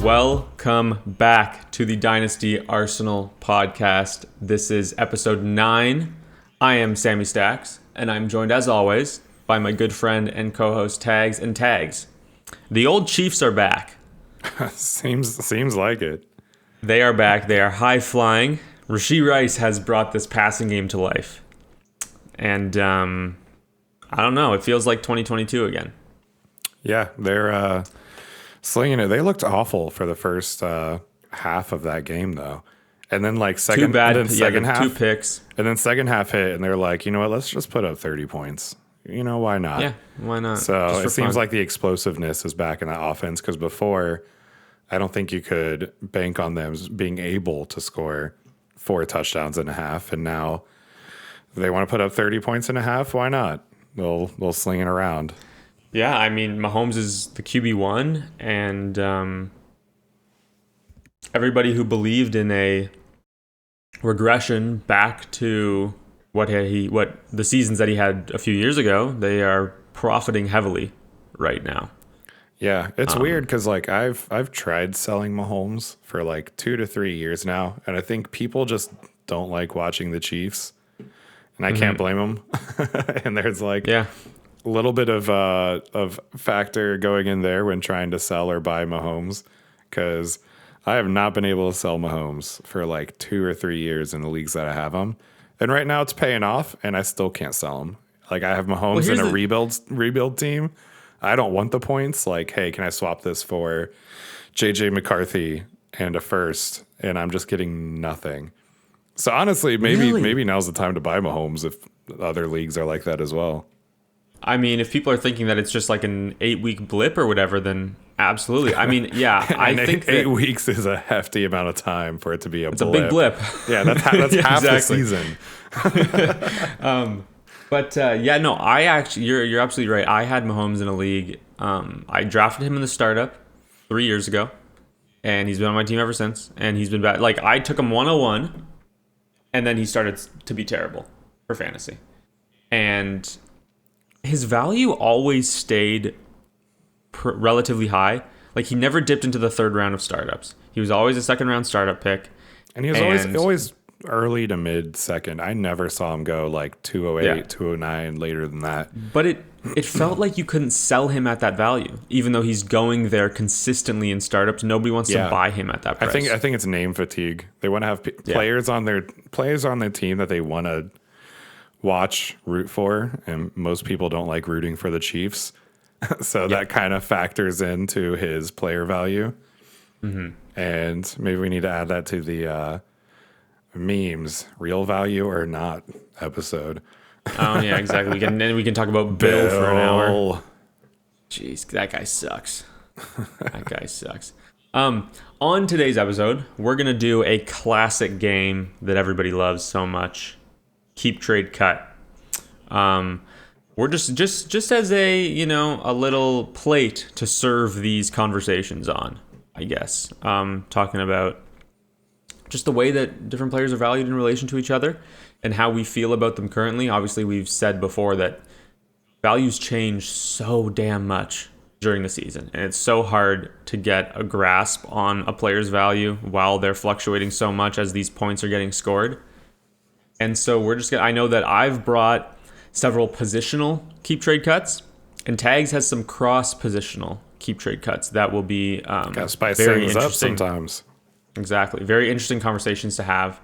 Welcome back to the Dynasty Arsenal podcast. This is episode 9. I am Sammy Stacks, and I'm joined as always by my good friend and co-host Tags and Tags. The old Chiefs are back. Seems like it. They are back. They are high flying. Rashee Rice has brought this passing game to life. And I don't know. It feels like 2022 again. Yeah, they're slinging it. They looked awful for the first half of that game, though. And then second half, 2 picks. And then second half hit, and they're like, you know what? Let's just put up 30 points. Why not? Yeah, why not? So it seems like the explosiveness is back in that offense, because before, I don't think you could bank on them being able to score 4 touchdowns and a half. And now they want to put up 30 points and a half. Why not? They'll sling it around. Yeah, I mean, Mahomes is the QB1, and everybody who believed in a regression back to what the seasons that he had a few years ago, they are profiting heavily right now. Yeah, it's weird because I've tried selling Mahomes for 2 to 3 years now, and I think people just don't like watching the Chiefs, and I can't blame them. And there's a little bit of factor going in there when trying to sell or buy Mahomes, because I have not been able to sell Mahomes for 2 or 3 years in the leagues that I have him, and right now it's paying off, and I still can't sell him. I have Mahomes in a rebuild team. I don't want the points. Hey, can I swap this for JJ McCarthy and a first? And I'm just getting nothing. So honestly, maybe now's the time to buy Mahomes if other leagues are like that as well. I mean, if people are thinking that it's just an 8-week blip or whatever, then absolutely. I mean, yeah, I think 8 weeks is a hefty amount of time for it to be a blip. It's a big blip. Yeah, that's half the season. But you're absolutely right. I had Mahomes in a league. I drafted him in the startup 3 years ago, and he's been on my team ever since. And he's been bad. I took him 101, and then he started to be terrible for fantasy. And his value always stayed relatively high. He never dipped into the third round of startups. He was always a second round startup pick. And he was always early to mid second. I never saw him go 208, 209 later than that. But it felt like you couldn't sell him at that value, even though he's going there consistently in startups. Nobody wants to buy him at that price. I think it's name fatigue. They want to have players on their team that they want to root for, and most people don't like rooting for the Chiefs. So that kind of factors into his player value. Mm-hmm. And maybe we need to add that to the memes, real value or not episode. Oh yeah, exactly. We can talk about Bill for an hour. Jeez, that guy sucks. On today's episode, we're gonna do a classic game that everybody loves so much: keep, trade, cut. We're just as a little plate to serve these conversations on, I guess. Talking about just the way that different players are valued in relation to each other and how we feel about them currently. Obviously, we've said before that values change so damn much during the season, and it's so hard to get a grasp on a player's value while they're fluctuating so much as these points are getting scored. And so I know that I've brought several positional keep trade cuts, and Tags has some cross positional keep trade cuts that will be gotta spice very things interesting. up sometimes. Exactly. Very interesting conversations to have.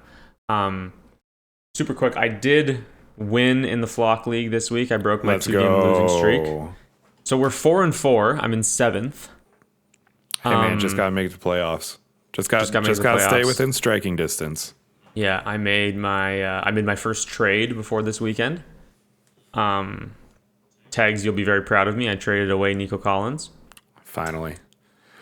Super quick, I did win in the Flock League this week. I broke my 2-game losing streak. So we're 4-4. I'm in 7th. Hey man, just gotta make the playoffs. Just gotta stay within striking distance. Yeah, I made my first trade before this weekend. Tags, you'll be very proud of me. I traded away Nico Collins. Finally.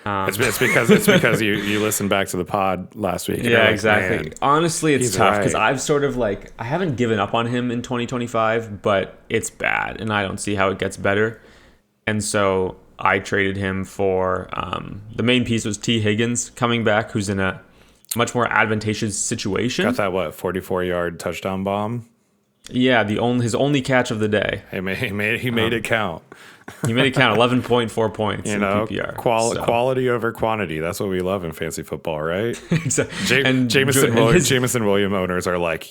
It's because you listened back to the pod last week. Yeah, exactly. Man, honestly, it's tough because right. I've sort of I haven't given up on him in 2025, but it's bad, and I don't see how it gets better. And so I traded him for the main piece was T. Higgins coming back, who's in a much more advantageous situation. Got that 44-yard touchdown bomb. Yeah, his only catch of the day. He made it count. He made it count. 11.4 points You in know, PPR. quality over quantity. That's what we love in fantasy football, right? Exactly. Jameson Williams owners are like,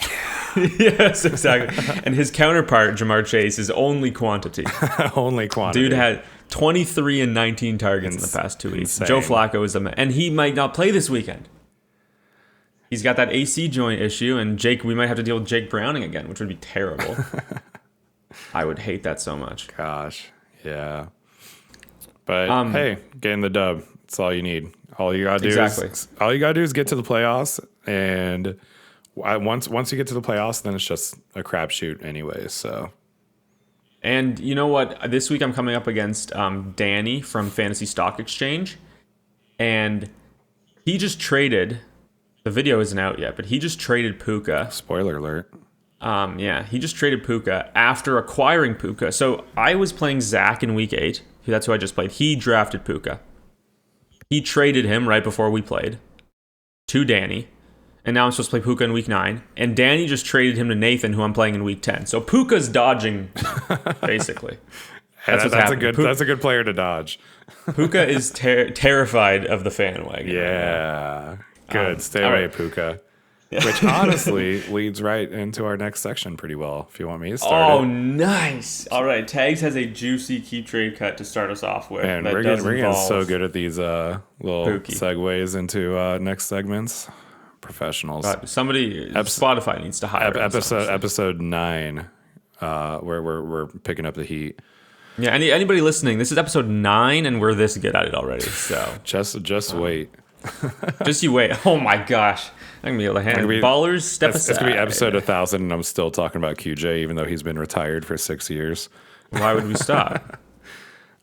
yes, exactly. And his counterpart, Jamar Chase, is only quantity. only quantity. Dude had 23 and 19 targets in the past 2 weeks. Insane. Joe Flacco is and he might not play this weekend. He's got that AC joint issue, and we might have to deal with Jake Browning again, which would be terrible. I would hate that so much. Gosh, yeah. But hey, getting the dub. That's all you need. All you gotta do is get to the playoffs, and once you get to the playoffs, then it's just a crapshoot anyway. So. And you know what? This week I'm coming up against Danny from Fantasy Stock Exchange, and he just traded. The video isn't out yet, but he just traded Puka. Spoiler alert. Yeah, he just traded Puka after acquiring Puka. So I was playing Zach in week 8. That's who I just played. He drafted Puka. He traded him right before we played to Danny. And now I'm supposed to play Puka in week 9. And Danny just traded him to Nathan, who I'm playing in week 10. So Puka's dodging, basically. That's a good player to dodge. Puka is terrified of the fan wagon. Yeah. Good. Stay away, right. Puka. Yeah. Which honestly leads right into our next section pretty well, if you want me to start. Oh, nice. All right. Tags has a juicy keep trade cut to start us off with. And we're getting so good at these little segues into next segments. Professionals. Somebody, Spotify needs to hire episode 9, where we're picking up the heat. Yeah, anybody listening, this is episode 9, and we're this good at it already. So just wait. Just you wait. Oh my gosh. I'm going to be able to handle it. Ballers, step aside. It's going to be episode 1000, and I'm still talking about QJ, even though he's been retired for 6 years. Why would we stop?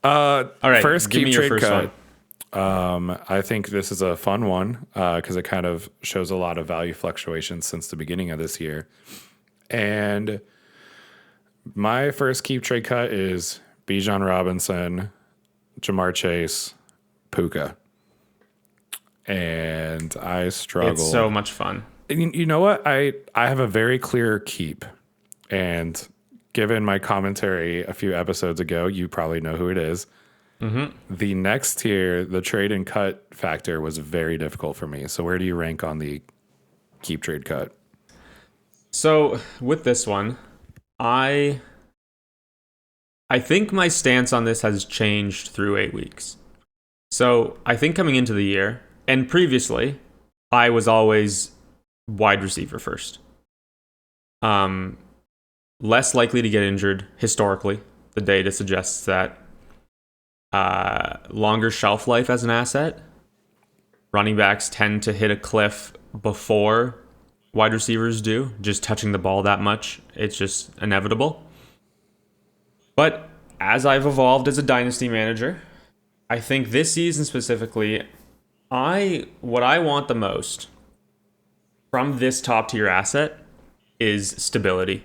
All right. First give keep me trade your first cut. one. I think this is a fun one because it kind of shows a lot of value fluctuations since the beginning of this year. And my first keep trade cut is Bijan Robinson, Jamar Chase, Puka. And I struggle. It's so much fun. You know what? I have a very clear keep. And given my commentary a few episodes ago, you probably know who it is. Mm-hmm. The next tier, the trade and cut factor, was very difficult for me. So where do you rank on the keep trade cut? So with this one, I think my stance on this has changed through 8 weeks. So I think coming into the year, and previously, I was always wide receiver first. Less likely to get injured historically. The data suggests that. Longer shelf life as an asset. Running backs tend to hit a cliff before wide receivers do. Just touching the ball that much, it's just inevitable. But as I've evolved as a Dynasty manager, I think this season specifically, what I want the most from this top tier asset is stability.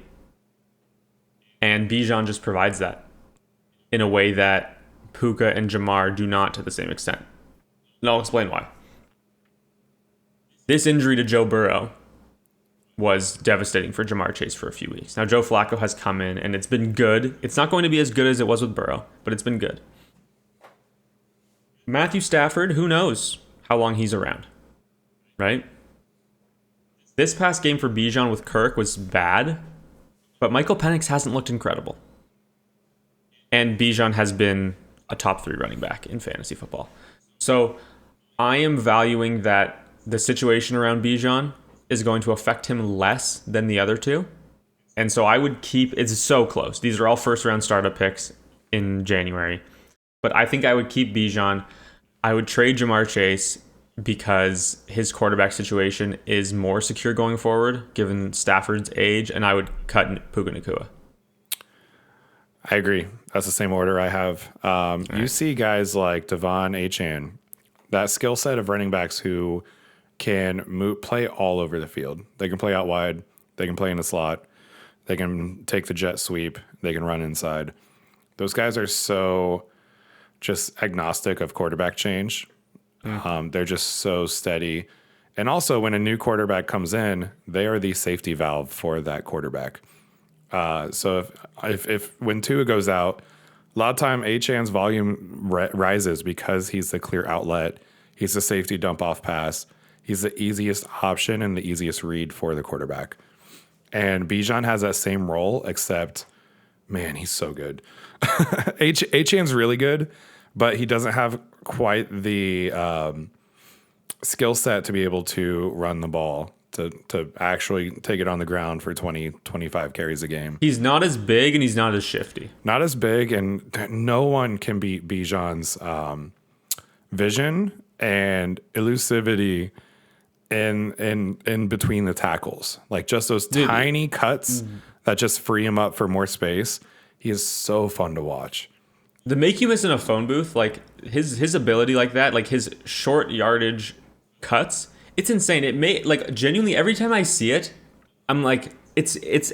And Bijan just provides that in a way that Puka and Jamar do not to the same extent. And I'll explain why. This injury to Joe Burrow was devastating for Jamar Chase for a few weeks. Now, Joe Flacco has come in, and it's been good. It's not going to be as good as it was with Burrow, but it's been good. Matthew Stafford, who knows how long he's around, right? This past game for Bijan with Kirk was bad, but Michael Penix hasn't looked incredible. And Bijan has been a top 3 running back in fantasy football. So I am valuing that the situation around Bijan is going to affect him less than the other two. And so I would keep, it's so close. These are all first round startup picks in January. But I think I would keep Bijan. I would trade Jamar Chase because his quarterback situation is more secure going forward, given Stafford's age, and I would cut Puka Nacua. I agree. That's the same order I have. You see guys like Devon Achane, that skill set of running backs who can play all over the field. They can play out wide. They can play in the slot. They can take the jet sweep. They can run inside. Those guys are so just agnostic of quarterback change. They're just so steady. And also, when a new quarterback comes in, they are the safety valve for that quarterback. So if when Tua goes out, a lot of time Achan's volume rises because he's the clear outlet. He's the safety dump off pass. He's the easiest option and the easiest read for the quarterback. And Bijan has that same role, except, man, he's so good. Achan's really good, but he doesn't have quite the skill set to be able to run the ball, to actually take it on the ground for 20, 25 carries a game. He's not as big and he's not as shifty. Not as big, and no one can beat Bijan's vision and elusivity in between the tackles. Like just those tiny cuts that just free him up for more space. He is so fun to watch. The make you miss in a phone booth, like his ability like that, like his short yardage cuts, it's insane. It may, like, genuinely every time I see it, I'm like, it's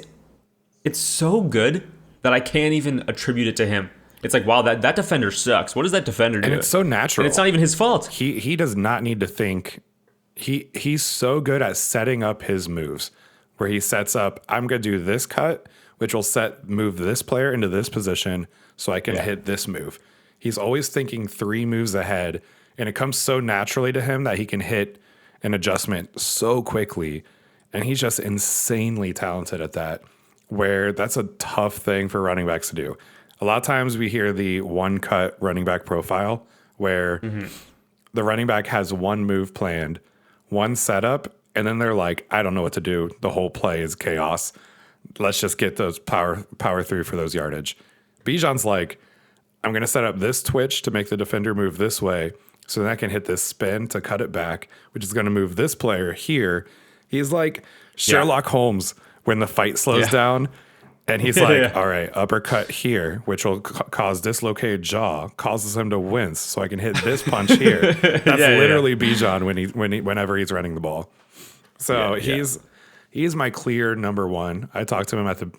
so good that I can't even attribute it to him. It's like, wow, that defender sucks. What does that defender do? And it's so natural. And it's not even his fault. He does not need to think. He's so good at setting up his moves, where he sets up, I'm going to do this cut, which will move this player into this position so I can hit this move. He's always thinking 3 moves ahead, and it comes so naturally to him that he can hit an adjustment so quickly. And he's just insanely talented at that, where that's a tough thing for running backs to do. A lot of times we hear the one cut running back profile where the running back has one move planned, one setup, and then they're like, I don't know what to do. The whole play is chaos. Let's just get those power through for those yardage. Bijan's like, I'm going to set up this twitch to make the defender move this way, so then I can hit this spin to cut it back, which is going to move this player here. He's like Sherlock Holmes when the fight slows down. And he's like, all right, uppercut here, which will cause dislocated jaw, causes him to wince, so I can hit this punch here. That's literally Bijan whenever he's running the ball. So he's my clear number one. I talked to him at the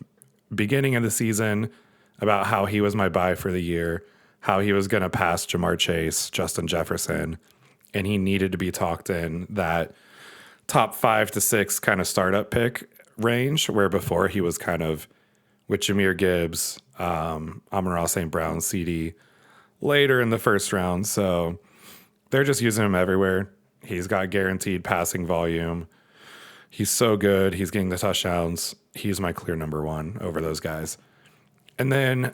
beginning of the season about how he was my buy for the year, how he was going to pass Jamar Chase, Justin Jefferson, and he needed to be talked in that top 5 to 6 kind of startup pick range, where before he was kind of with Jahmyr Gibbs, Amon-Ra St. Brown, CD later in the first round. So they're just using him everywhere. He's got guaranteed passing volume. He's so good. He's getting the touchdowns. He's my clear number one over those guys. And then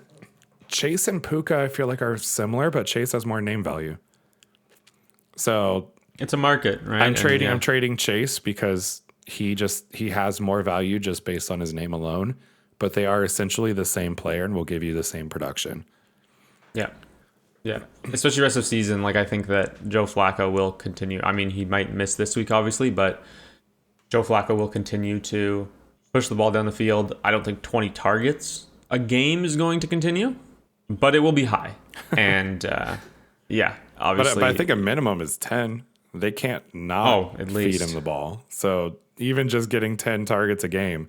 Chase and Puka, I feel like, are similar, but Chase has more name value. So it's a market, right? I'm trading Chase because he has more value just based on his name alone. But they are essentially the same player and will give you the same production. Yeah. Yeah. Especially rest of season. Like, I think that Joe Flacco will continue. I mean, he might miss this week, obviously, but Joe Flacco will continue to push the ball down the field. I don't think 20 targets a game is going to continue, but it will be high. And, obviously. But I think a minimum is 10. They can't not feed him the ball. So even just getting 10 targets a game,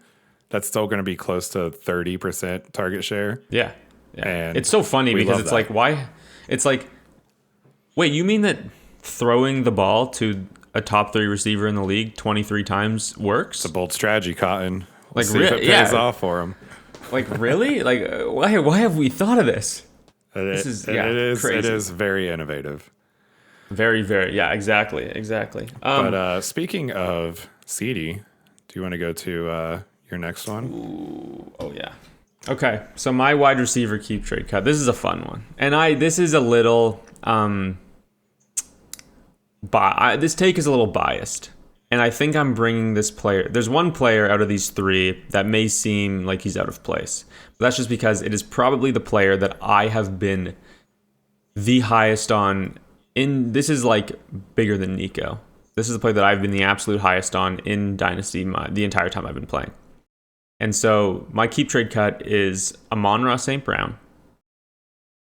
that's still going to be close to 30% target share. Yeah. And it's so funny because it's like, why? It's like, wait, you mean that throwing the ball to a top 3 receiver in the league 23 times works? It's a bold strategy, Cotton. Like, see if it pays off for him. Like, really? Like, why have we thought of this? It is very innovative. Very, very. Yeah, exactly. But speaking of CD, do you want to go to your next one? Ooh, oh yeah. Okay, so my wide receiver keep trade cut. This is a fun one, and this is a little this take is a little biased, and I think I'm bringing this player. There's one player out of these 3 that may seem like he's out of place, but that's just because it is probably the player that I have been the highest on. This is like bigger than Nico. This is the player that I've been the absolute highest on in Dynasty the entire time I've been playing. And so my keep trade cut is Amon-Ra St. Brown,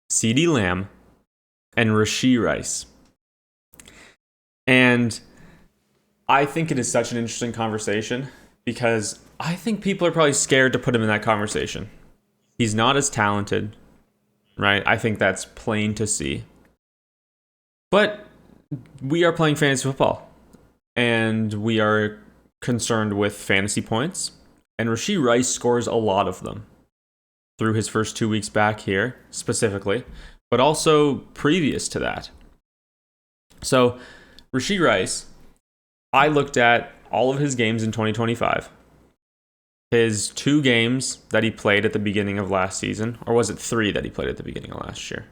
CeeDee Lamb, and Rashee Rice. And I think it is such an interesting conversation because I think people are probably scared to put him in that conversation. He's not as talented, right? I think that's plain to see. But we are playing fantasy football, and we are concerned with fantasy points. And Rashee Rice scores a lot of them through his first 2 weeks back here, specifically, but also previous to that. So, Rashee Rice, I looked at all of his games in 2025. His 2 games that he played at the beginning of last season, or was it 3 that he played at the beginning of last year?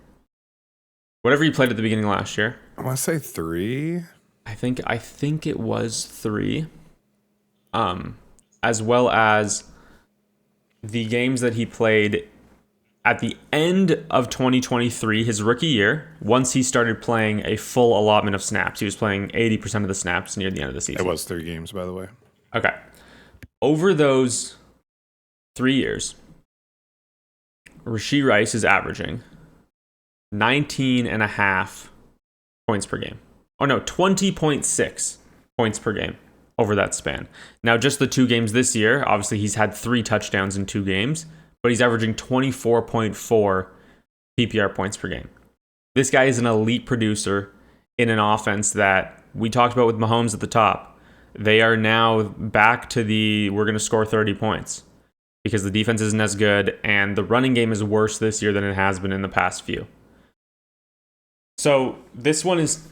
Whatever he played at the beginning of last year. I want to say 3. I think it was 3. As well as the games that he played at the end of 2023, his rookie year, once he started playing a full allotment of snaps. He was playing 80% of the snaps near the end of the season. It was 3 games, by the way. Okay. Over those 3 years, Rashee Rice is averaging 19.5 points per game. Oh no, 20.6 points per game over that span. Now, just the 2 games this year, obviously he's had 3 touchdowns in 2 games, but he's averaging 24.4 PPR points per game. This guy is an elite producer in an offense that we talked about with Mahomes at the top. They are now back to we're going to score 30 points because the defense isn't as good and the running game is worse this year than it has been in the past few. So this one is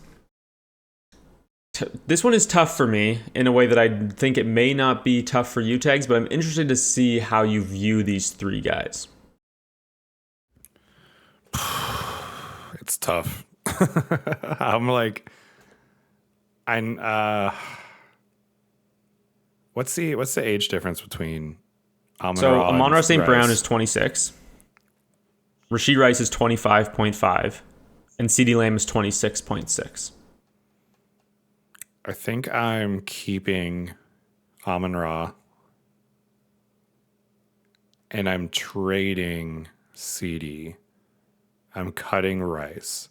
tough for me in a way that I think it may not be tough for you, Tags, but I'm interested to see how you view these 3 guys. It's tough. What's the age difference between Amon-Ra St. Brown is 26. Rashee Rice is 25.5. And CeeDee Lamb is 26.6. I think I'm keeping Amon-Ra. And I'm trading CeeDee. I'm cutting Rice.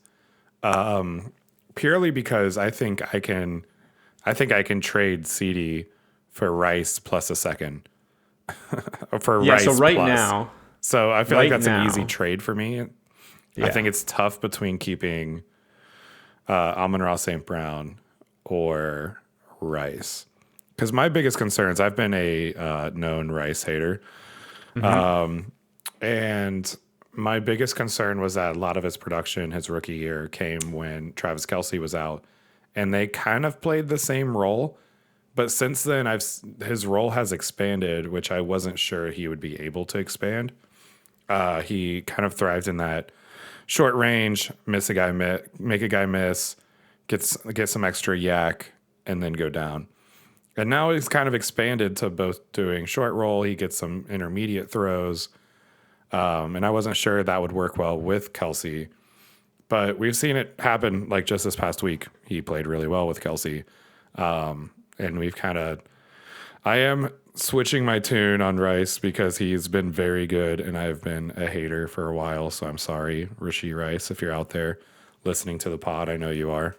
Purely because I think I can trade CeeDee for Rice plus a second. Rice so right plus. Now. So I feel like that's now, an easy trade for me. Yeah. I think it's tough between keeping Amon-Ra St. Brown or Rice. Because my biggest concerns, I've been a known Rice hater. Mm-hmm. And my biggest concern was that a lot of his production his rookie year came when Travis Kelce was out. And they kind of played the same role. But since then, his role has expanded, which I wasn't sure he would be able to expand. He kind of thrived in that short range, make a guy miss, get some extra yak, and then go down. And now he's kind of expanded to both doing short roll. He gets some intermediate throws. And I wasn't sure that would work well with Kelce. But we've seen it happen like just this past week. He played really well with Kelce. And we've I am switching my tune on Rice because he's been very good and I've been a hater for a while. So I'm sorry, Rashee Rice, if you're out there listening to the pod. I know you are.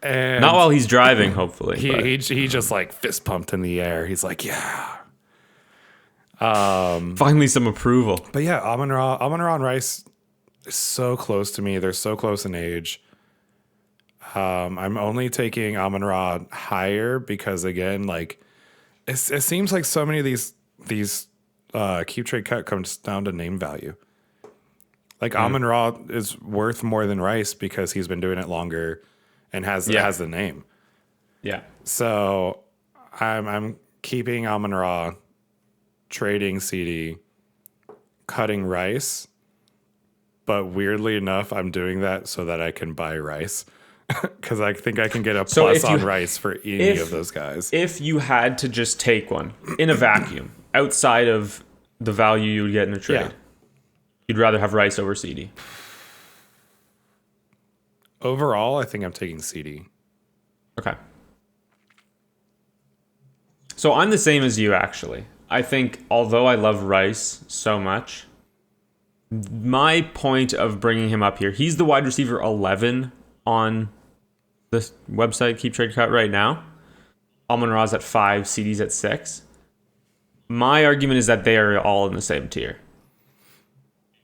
And not while he's driving, hopefully. He just like fist pumped in the air. He's like, yeah. Finally some approval. But yeah, Amon-Ra and Rice is so close to me. They're so close in age. I'm only taking Amon-Ra higher because, again, like it seems like so many of these keep trade cut comes down to name value. Like Amon-Ra is worth more than Rice because he's been doing it longer and has the name. Yeah. So I'm keeping Amon-Ra, trading CeeDee, cutting Rice. But weirdly enough, I'm doing that so that I can buy Rice. Because I think I can get a plus on Rice for any of those guys. If you had to just take one in a vacuum, outside of the value you would get in a trade, you'd rather have Rice over CeeDee? Overall, I think I'm taking CeeDee. Okay. So I'm the same as you, actually. I think, although I love Rice so much, my point of bringing him up here, he's the wide receiver 11 on this website, Keep Trade Cut, right now. Amon-Ra's at 5, CeeDee's at 6. My argument is that they are all in the same tier.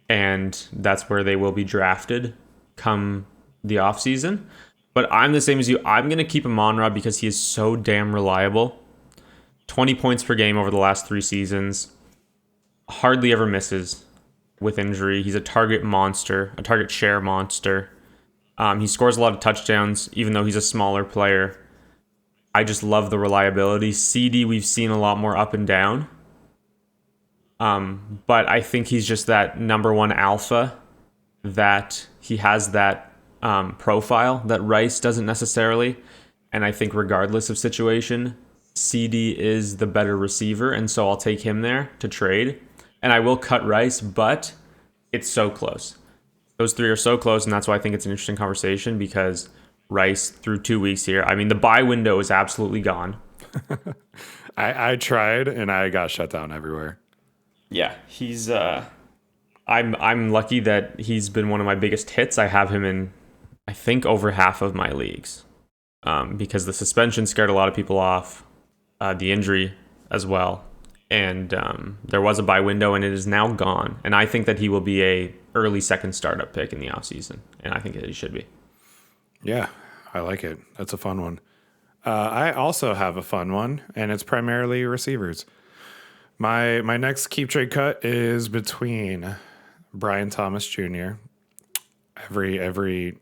And that's where they will be drafted come the offseason. But I'm the same as you. I'm going to keep Amon-Ra because he is so damn reliable. 20 points per game over the last 3 seasons. Hardly ever misses with injury. He's a target monster, a target share monster. He scores a lot of touchdowns, even though he's a smaller player. I just love the reliability. CD, we've seen a lot more up and down. But I think he's just that number one alpha, that he has that profile that Rice doesn't necessarily. And I think regardless of situation, CD is the better receiver. And so I'll take him there to trade. And I will cut Rice, but it's so close. Those 3 are so close, and that's why I think it's an interesting conversation, because Rice through 2 weeks here. I mean, the buy window is absolutely gone. I tried, and I got shut down everywhere. Yeah, he's. I'm lucky that he's been one of my biggest hits. I have him in, I think, over half of my leagues, because the suspension scared a lot of people off, the injury as well. And there was a buy window, and it is now gone. And I think that he will be a early second startup pick in the offseason. And I think that he should be. Yeah, I like it. That's a fun one. I also have a fun one, and it's primarily receivers. My next keep trade cut is between Brian Thomas Jr. Every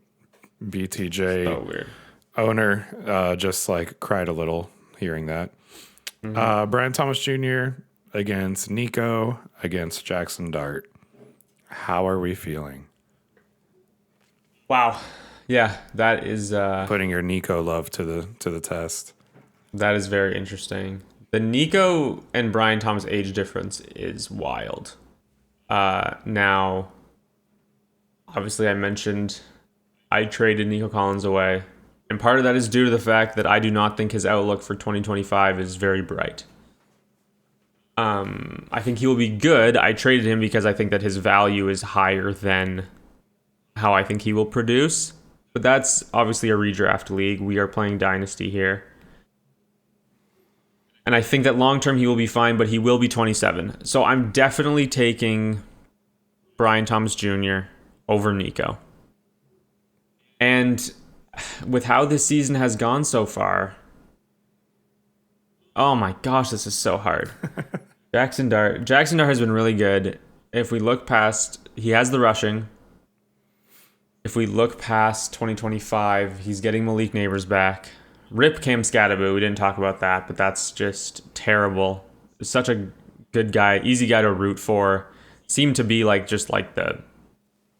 BTJ So weird. owner just like cried a little hearing that. Brian Thomas Jr. against Nico against Jackson Dart. How are we feeling? Wow. Yeah, that is Putting your Nico love to the test. that is very interesting. The Nico and Brian Thomas age difference is wild. Now, obviously, I mentioned I traded Nico Collins away. And part of that is due to the fact that I do not think his outlook for 2025 is very bright. I think he will be good. I traded him because I think that his value is higher than how I think he will produce. But that's obviously a redraft league. We are playing Dynasty here. And I think that long-term he will be fine, but he will be 27. So I'm definitely taking Brian Thomas Jr. over Nico. And with how this season has gone so far, oh my gosh, this is so hard. Jackson Dart has been really good. If we look past, he has the rushing. If we look past 2025, he's getting Malik Neighbors back. Rip Cam Scattaboo, we didn't talk about that, but that's just terrible. Such a good guy, easy guy to root for. Seemed to be just like the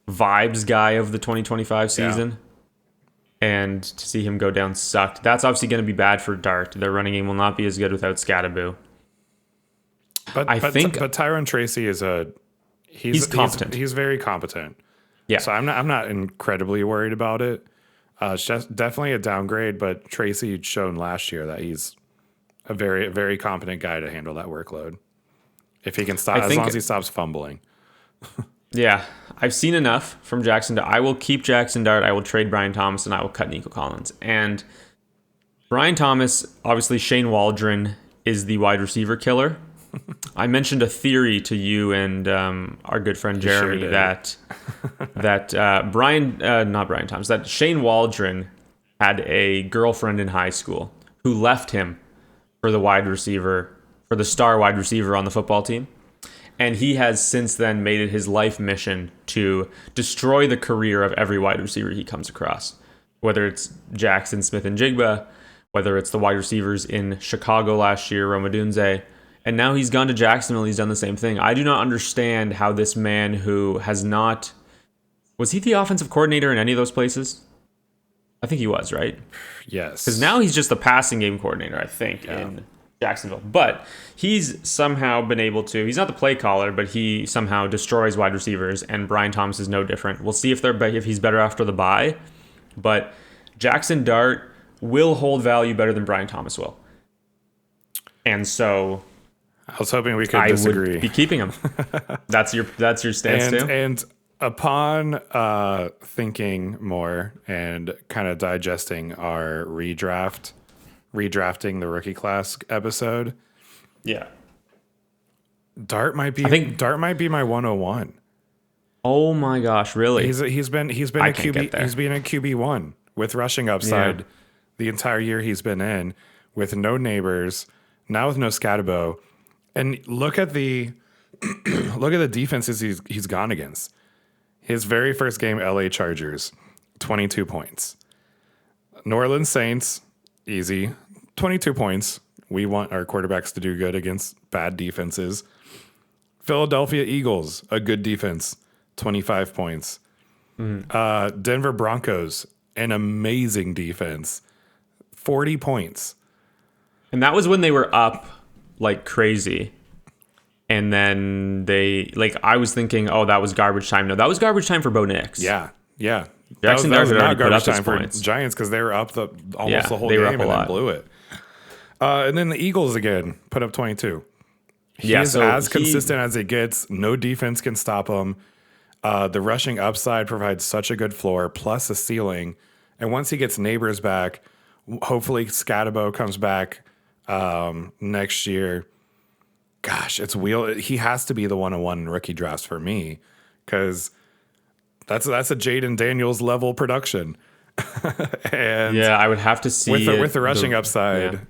vibes guy of the 2025 season. Yeah. And to see him go down sucked. That's obviously going to be bad for Dart. Their running game will not be as good without Scattaboo. But Tyrone Tracy is he's competent. He's very competent. Yeah. So I'm not incredibly worried about it. It's just definitely a downgrade, but Tracy shown last year that he's a very, very competent guy to handle that workload. If he can stop, as long as he stops fumbling. Yeah, I've seen enough from Jackson Dart. I will keep Jackson Dart. I will trade Brian Thomas, and I will cut Nico Collins. And Brian Thomas, obviously Shane Waldron is the wide receiver killer. I mentioned a theory to you and our good friend Jeremy that Shane Waldron had a girlfriend in high school who left him for the star wide receiver on the football team. And he has since then made it his life mission to destroy the career of every wide receiver he comes across. Whether it's Jackson Smith and Jigba, whether it's the wide receivers in Chicago last year, Rome Odunze, and now he's gone to Jacksonville, he's done the same thing. I do not understand how this man who has not... Was he the offensive coordinator in any of those places? I think he was, right? Yes. Because now he's just the passing game coordinator, I think, in Jacksonville. But he's somehow been able to... He's not the play caller, but he somehow destroys wide receivers, and Brian Thomas is no different. We'll see if he's better after the bye. But Jackson Dart will hold value better than Brian Thomas will. And so... I was hoping we could disagree. I would be keeping him. That's your stance too? And upon thinking more and kind of digesting our redrafting the rookie class episode, yeah, Dart might be my 101. Oh my gosh, really? He's been a QB1 with rushing upside the entire year he's been in, with no neighbors. Now with no Scatabo, and look at the defenses he's gone against. His very first game, LA Chargers, 22 points. New Orleans Saints, easy, 22 points. We want our quarterbacks to do good against bad defenses. Philadelphia Eagles, a good defense, 25 points. Denver Broncos, an amazing defense, 40 points. And that was when they were up like crazy. And then I was thinking, oh, that was garbage time. No, that was garbage time for Bo Nix. Yeah. Jackson that was Dart not put up garbage his time for points. Giants because they were up almost the whole they were game up a and then lot. blew it. And then the Eagles again put up 22. He's so as consistent as it gets. No defense can stop him. The rushing upside provides such a good floor, plus a ceiling. And once he gets Neighbors back, hopefully Scatabo comes back next year. Gosh, he has to be the 101 in rookie drafts for me because that's a Jaden Daniels level production. And I would have to see with the rushing upside. Yeah.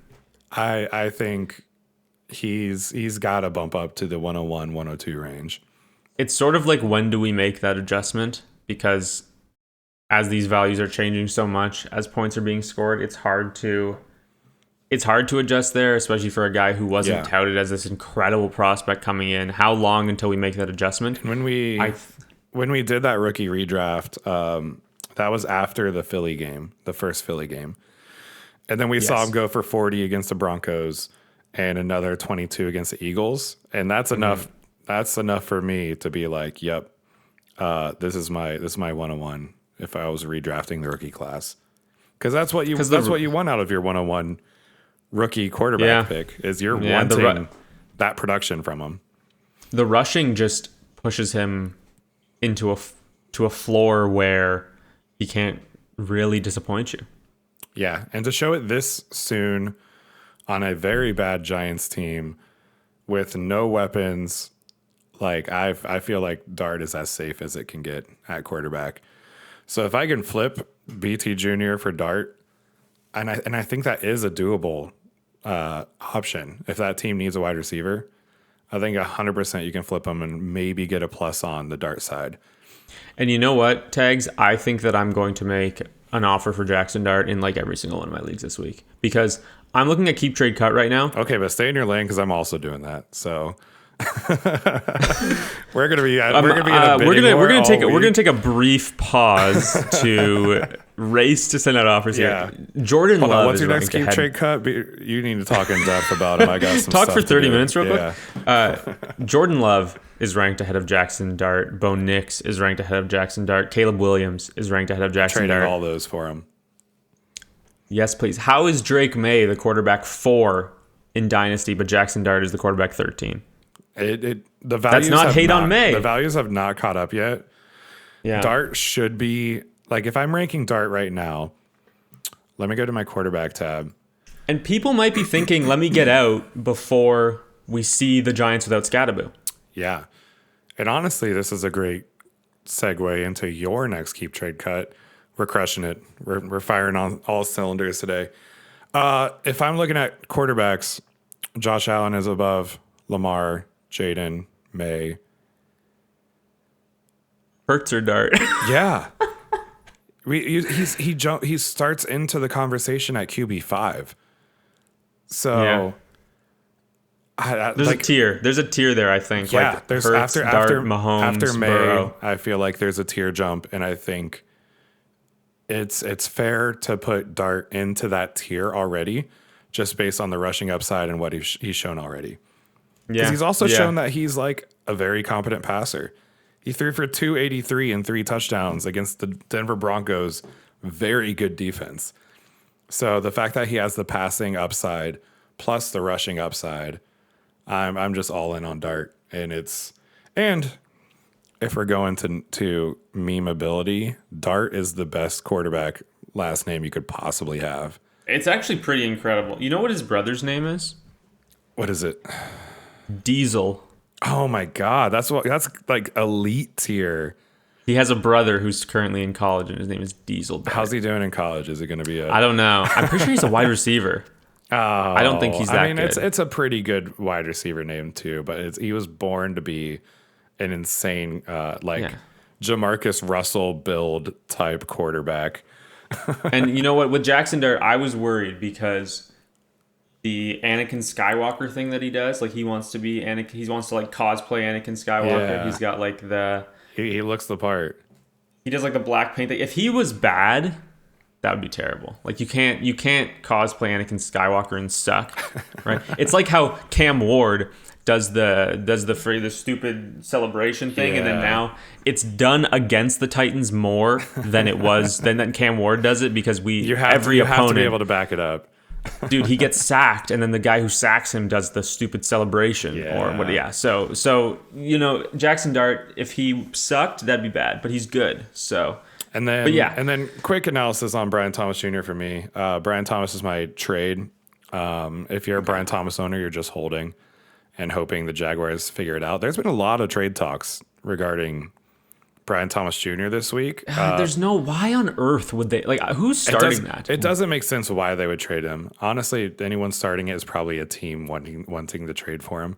I think he's got to bump up to the 101, 102 range. It's sort of like, when do we make that adjustment? Because as these values are changing so much, as points are being scored, it's hard to adjust there, especially for a guy who wasn't touted as this incredible prospect coming in. How long until we make that adjustment? When we did that rookie redraft, that was after the Philly game, the first Philly game. And then we saw him go for 40 against the Broncos and another 22 against the Eagles. And that's enough. That's enough for me to be like, yep, this is my 101 if I was redrafting the rookie class. Because that's what you want out of your 101 rookie quarterback pick is you're wanting that production from him. The rushing just pushes him into a floor where he can't really disappoint you. Yeah, and to show it this soon on a very bad Giants team with no weapons, like I feel like Dart is as safe as it can get at quarterback. So if I can flip BT Jr. for Dart, and I think that is a doable option. If that team needs a wide receiver, I think 100% you can flip them and maybe get a plus on the Dart side. And you know what, Tags? I think that I'm going to make an offer for Jackson Dart in like every single one of my leagues this week because I'm looking at keep trade cut right now. Okay, but stay in your lane because I'm also doing that. So we're gonna be in a bidding war we're gonna week. take a brief pause to race to send out offers Yeah. here. Jordan Hold on, Love what's is your next ranked keep ahead. trade cut? You need to talk in depth about him. I got some Talk stuff for to 30 do. minutes real quick. Jordan Love is ranked ahead of Jackson Dart. Bo Nix is ranked ahead of Jackson Dart. Caleb Williams is ranked ahead of Jackson Trading Dart. all those for him. Yes, please. How is Drake May the quarterback 4 in Dynasty, but Jackson Dart is the quarterback 13? The values not have hate on May. The values have not caught up yet. Yeah. Dart should be like, if I'm ranking Dart right now, let me go to my quarterback tab. And people might be thinking, let me get out before we see the Giants without Scatabo. Yeah. And honestly, this is a great segue into your next keep trade cut. We're crushing it. We're firing on all cylinders today. If I'm looking at quarterbacks, Josh Allen is above Lamar, Jaden, May. Hurts or Dart? Yeah. He starts into the conversation at QB5. So there's a tier. There's a tier there, I think. Yeah, like there's Hurts, after Mahomes, after May, Burrow. I feel like there's a tier jump, and I think it's fair to put Dart into that tier already, just based on the rushing upside and what he's shown already. Because he's also shown that he's like a very competent passer. He threw for 283 and 3 touchdowns against the Denver Broncos. Very good defense. So the fact that he has the passing upside plus the rushing upside, I'm just all in on Dart. And if we're going to meme ability, Dart is the best quarterback last name you could possibly have. It's actually pretty incredible. You know what his brother's name is? What is it? Diesel. Oh my God. That's like elite tier. He has a brother who's currently in college, and his name is Diesel. How's he doing in college? Is it going to be I don't know. I'm pretty sure he's a wide receiver. Oh, I don't think he's that I mean, good. it's a pretty good wide receiver name too, but he was born to be an insane, Yeah. Jamarcus Russell build type quarterback. And you know what? With Jackson Dart, I was worried because the Anakin Skywalker thing that he does, like he wants to be Anakin, he wants to like cosplay Anakin Skywalker. Yeah, He's got like he looks the part. he does like the black paint thing. If he was bad, that would be terrible. Like you can't cosplay Anakin Skywalker and suck, right? It's like how Cam Ward does the stupid celebration thing, and then Yeah. now it's done against the Titans more than it was than Cam Ward does it because You have every you have opponent, to be able to back it up. dude, he gets sacked, and then the guy who sacks him does the stupid celebration or what? Yeah. So Jackson Dart, if he sucked, that'd be bad, but he's good. So. And then, But yeah. and then quick analysis on Brian Thomas Jr. for me. Brian Thomas is my trade. If you're a Brian Thomas owner, you're just holding and hoping the Jaguars figure it out. There's been a lot of trade talks regarding Brian Thomas Jr. this week. There's no why on earth would they like who's starting that? It doesn't make sense why they would trade him. Honestly, anyone starting it is probably a team wanting to trade for him.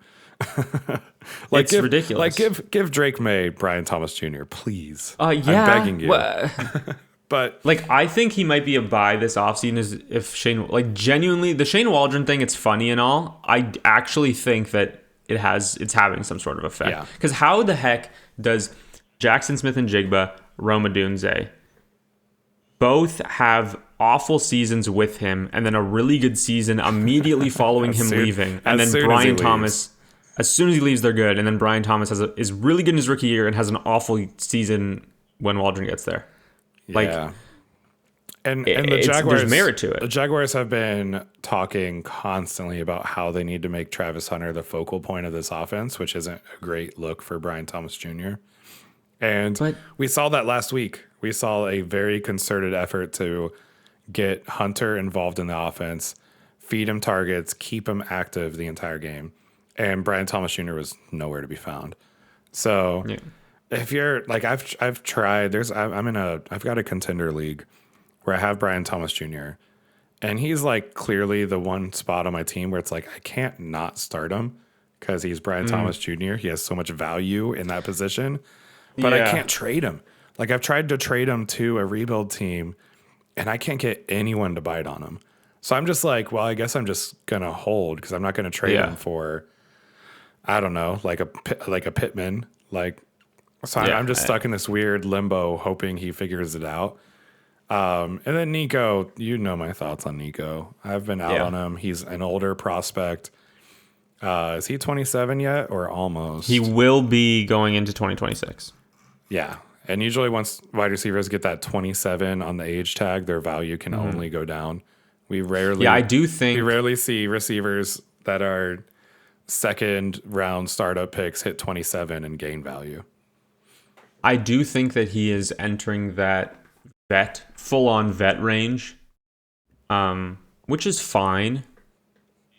It's ridiculous. Give Drake May Brian Thomas Jr. please. Yeah, I'm begging you. But like I think he might be a buy this offseason is if Shane like genuinely the Shane Waldron thing, it's funny and all. I actually think that it's having some sort of effect. Yeah. Because how the heck does Jackson Smith and Jigba, Rome Odunze, both have awful seasons with him and then a really good season immediately following him leaving, and then Brian Thomas. As soon as he leaves, they're good, and then Brian Thomas is really good in his rookie year and has an awful season when Waldron gets there. Like, yeah. And the Jaguars, there's merit to it. The Jaguars have been talking constantly about how they need to make Travis Hunter the focal point of this offense, which isn't a great look for Brian Thomas Jr. And we saw that last week. We saw a very concerted effort to get Hunter involved in the offense, feed him targets, keep him active the entire game. And Brian Thomas Jr. was nowhere to be found. So if you're like, I've tried, I've got a contender league where I have Brian Thomas Jr. And he's like clearly the one spot on my team where it's like, I can't not start him because he's Brian Thomas Jr. He has so much value in that position, but I can't trade him. Like I've tried to trade him to a rebuild team and I can't get anyone to bite on him. So I'm just like, well, I guess I'm just going to hold because I'm not going to trade him for, I don't know, like a Pittman. I'm just stuck in this weird limbo hoping he figures it out. And then Nico, you know my thoughts on Nico. I've been out on him. He's an older prospect. Is he 27 yet or almost? He will be going into 2026. Yeah. And usually once wide receivers get that 27 on the age tag, their value can only go down. We rarely see receivers that are second round startup picks hit 27 and gain value. I do think that he is entering that full on vet range, which is fine.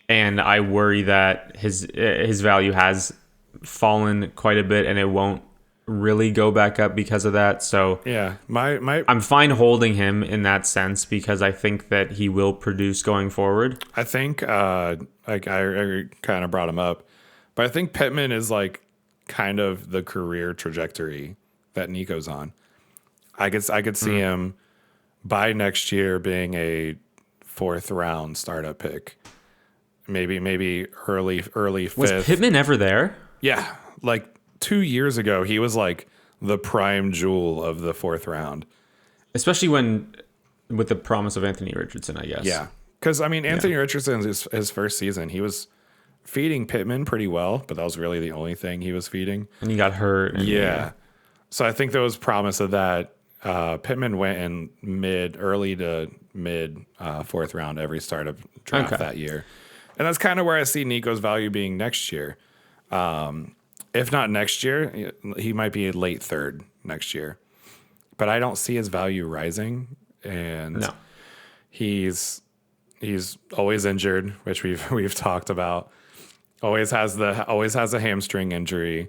And I worry that his value has fallen quite a bit and it won't really go back up because of that. So yeah, I'm fine holding him in that sense because I think that he will produce going forward. I think I kind of brought him up, but I think Pittman is like kind of the career trajectory that Nico's on. I could see him by next year being a 4th round startup pick. Maybe early 5th. Was Pittman ever there? Yeah, like 2 years ago, he was like the prime jewel of the 4th round. Especially with the promise of Anthony Richardson, I guess. Yeah, because I mean, Anthony Richardson, his first season, he was feeding Pittman pretty well, but that was really the only thing he was feeding. And he got hurt. So I think there was promise of that. Pittman went in early to mid 4th round every startup draft that year. And that's kind of where I see Nico's value being next year. If not next year, he might be a late 3rd next year. But I don't see his value rising. And he's always injured, which we've talked about. Always has a hamstring injury.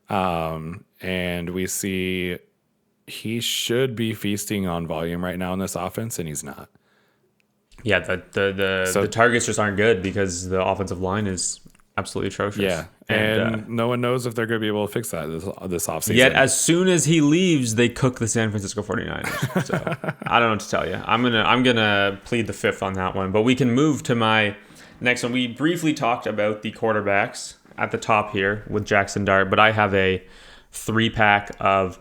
And we see he should be feasting on volume right now in this offense, and he's not. Yeah, the targets just aren't good because the offensive line is absolutely atrocious. Yeah, and no one knows if they're going to be able to fix that this offseason. Yet, as soon as he leaves, they cook the San Francisco 49ers. So I don't know what to tell you. I'm gonna plead the fifth on that one. But we can move to my next one. We briefly talked about the quarterbacks at the top here with Jackson Dart, but I have a 3-pack of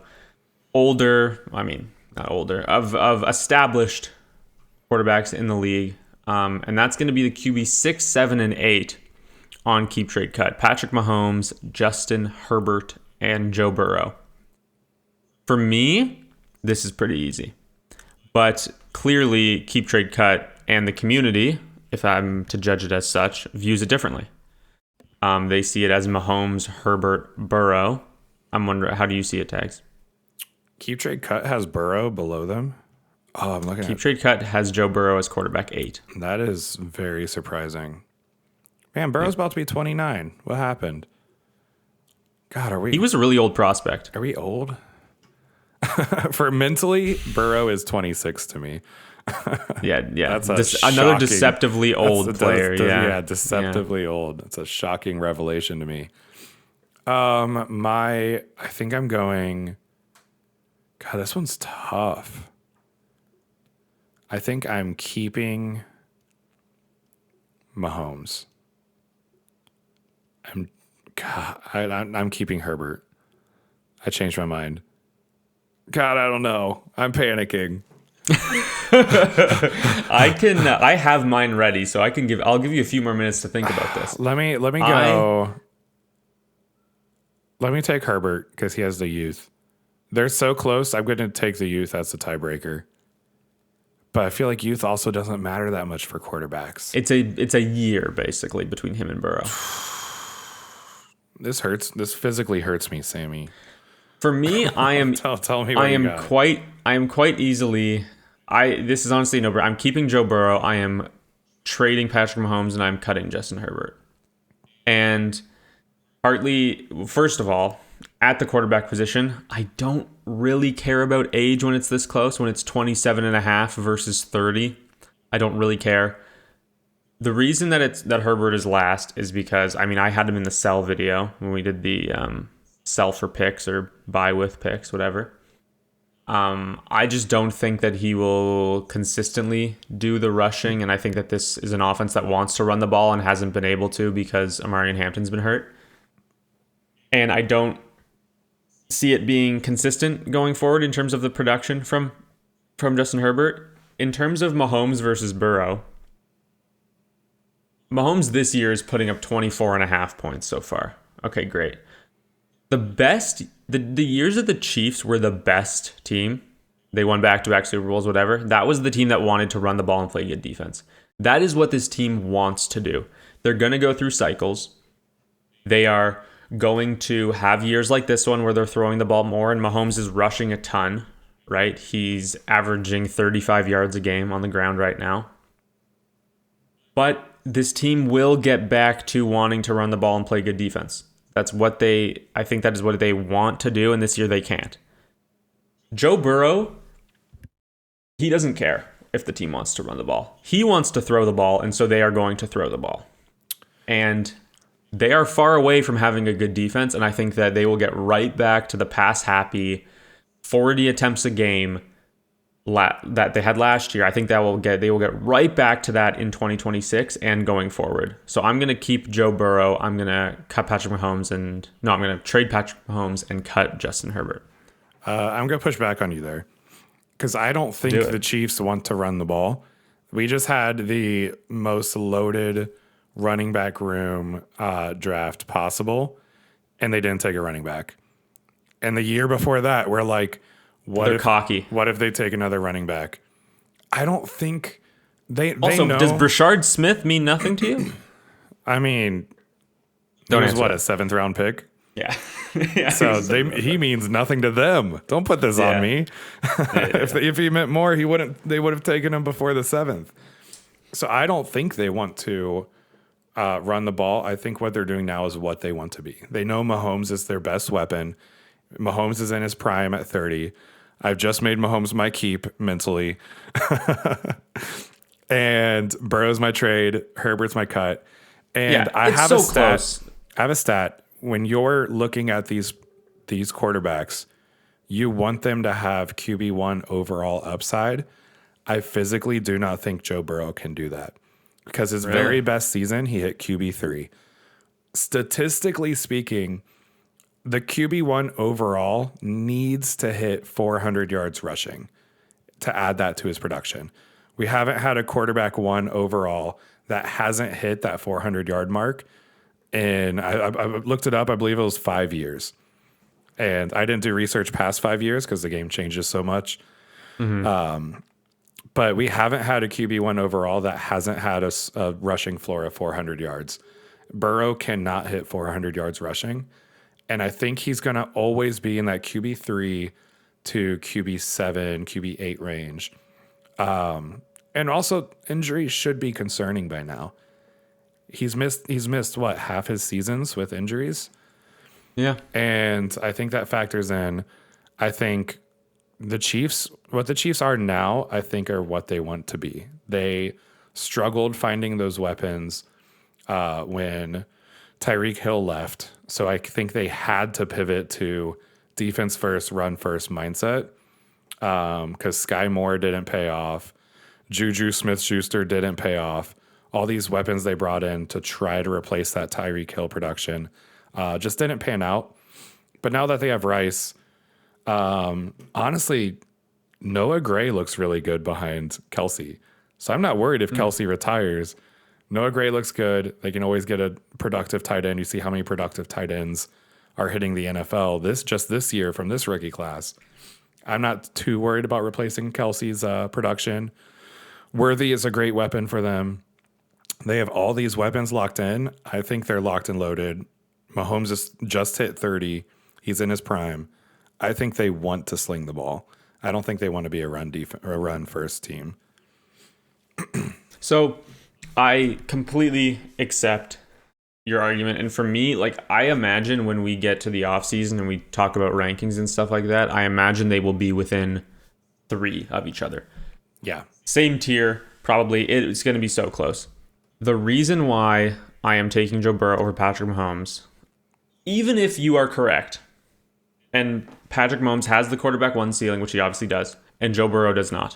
established quarterbacks in the league, and that's going to be the QB 6, 7, and 8 on Keep Trade Cut. Patrick Mahomes, Justin Herbert, and Joe Burrow. For me, this is pretty easy. But clearly, Keep Trade Cut and the community, if I'm to judge it as such, views it differently. They see it as Mahomes, Herbert, Burrow. I'm wondering, how do you see it, Tags? Keep Trade Cut has Burrow below them. Oh, I'm looking Keep Trade Cut has Joe Burrow as quarterback 8. That is very surprising. Man, Burrow's about to be 29. What happened? God, are we... He was a really old prospect. Are we old? For mentally, Burrow is 26 to me. Yeah. That's another deceptively old player. Deceptively old. It's a shocking revelation to me. I think I'm going... God, this one's tough. I think I'm keeping Mahomes. I'm keeping Herbert. I changed my mind. God, I don't know. I'm panicking. I have mine ready, so I'll give you a few more minutes to think about this. Let me go. Let me take Herbert because he has the youth. They're so close. I'm going to take the youth as the tiebreaker. But I feel like youth also doesn't matter that much for quarterbacks. It's a year basically between him and Burrow. This hurts. This physically hurts me, Sammy. For me, I am. Tell me what you got. I am quite easily. This is honestly no. I'm keeping Joe Burrow. I am trading Patrick Mahomes, and I'm cutting Justin Herbert. And partly, first of all, at the quarterback position, I don't really care about age when it's this close. When it's 27.5 versus 30, I don't really care. The reason that Herbert is last is because I had him in the sell video when we did the sell for picks or buy with picks, whatever. I just don't think that he will consistently do the rushing, and I think that this is an offense that wants to run the ball and hasn't been able to because Amarian Hampton's been hurt. And I don't see it being consistent going forward in terms of the production from Justin Herbert. In terms of Mahomes versus Burrow, Mahomes this year is putting up 24.5 points so far. Okay, great. The years of the Chiefs were the best team. They won back-to-back Super Bowls, whatever. That was the team that wanted to run the ball and play good defense. That is what this team wants to do. They're going to go through cycles. They are going to have years like this one where they're throwing the ball more, and Mahomes is rushing a ton, right? He's averaging 35 yards a game on the ground right now. But this team will get back to wanting to run the ball and play good defense. I think that is what they want to do, and this year they can't. Joe Burrow, he doesn't care if the team wants to run the ball. He wants to throw the ball, and so they are going to throw the ball. And they are far away from having a good defense, and I think that they will get right back to the pass-happy 40 attempts a game that they had last year. I think they will get right back to that in 2026 and going forward. So I'm going to keep Joe Burrow. I'm going to cut Patrick Mahomes I'm going to trade Patrick Mahomes and cut Justin Herbert. I'm going to push back on you there because I don't think the Chiefs want to run the ball. We just had the most loaded running back room draft possible, and they didn't take a running back. And the year before that, we're like, they're cocky. What if they take another running back? I don't think they also, know. Does Brashard Smith mean nothing to you? I mean, he was a 7th round pick? Yeah. So he means nothing to them. Don't put this on me. If he meant more, they would have taken him before the 7th. So I don't think they want to run the ball. I think what they're doing now is what they want to be. They know Mahomes is their best weapon. Mahomes is in his prime at 30. I've just made Mahomes my keep mentally. And Burrow's my trade. Herbert's my cut. And Yeah, it's so close. I have a stat. When you're looking at these quarterbacks, you want them to have QB1 overall upside. I physically do not think Joe Burrow can do that because his Really? very best season, he hit QB3. Statistically speaking, the QB1 overall needs to hit 400 yards rushing to add that to his production. We haven't had a quarterback one overall that hasn't hit that 400-yard mark. And I looked it up. I believe it was 5 years. And I didn't do research past 5 years because the game changes so much. But we haven't had a QB1 overall that hasn't had a rushing floor of 400 yards. Burrow cannot hit 400 yards rushing. And I think he's going to always be in that QB3 to QB7, QB8 range. And also, injuries should be concerning by now. He's missed what, half his seasons with injuries? Yeah. And I think that factors in. I think what the Chiefs are now, I think are what they want to be. They struggled finding those weapons when Tyreek Hill left. So I think they had to pivot to defense first, run first mindset because Sky Moore didn't pay off. Juju Smith-Schuster didn't pay off. All these weapons they brought in to try to replace that Tyreek Hill production just didn't pan out. But now that they have Rice, honestly, Noah Gray looks really good behind Kelsey. So I'm not worried if Kelsey retires. Noah Gray looks good. They can always get a productive tight end. You see how many productive tight ends are hitting the NFL this year from this rookie class. I'm not too worried about replacing Kelsey's production. Worthy is a great weapon for them. They have all these weapons locked in. I think they're locked and loaded. Mahomes just hit 30. He's in his prime. I think they want to sling the ball. I don't think they want to be a run first team. So I completely accept your argument. And for me, like, I imagine when we get to the offseason and we talk about rankings and stuff like that, I imagine they will be within 3 of each other. Yeah. Same tier, probably. It's going to be so close. The reason why I am taking Joe Burrow over Patrick Mahomes, even if you are correct, and Patrick Mahomes has the quarterback one ceiling, which he obviously does, and Joe Burrow does not.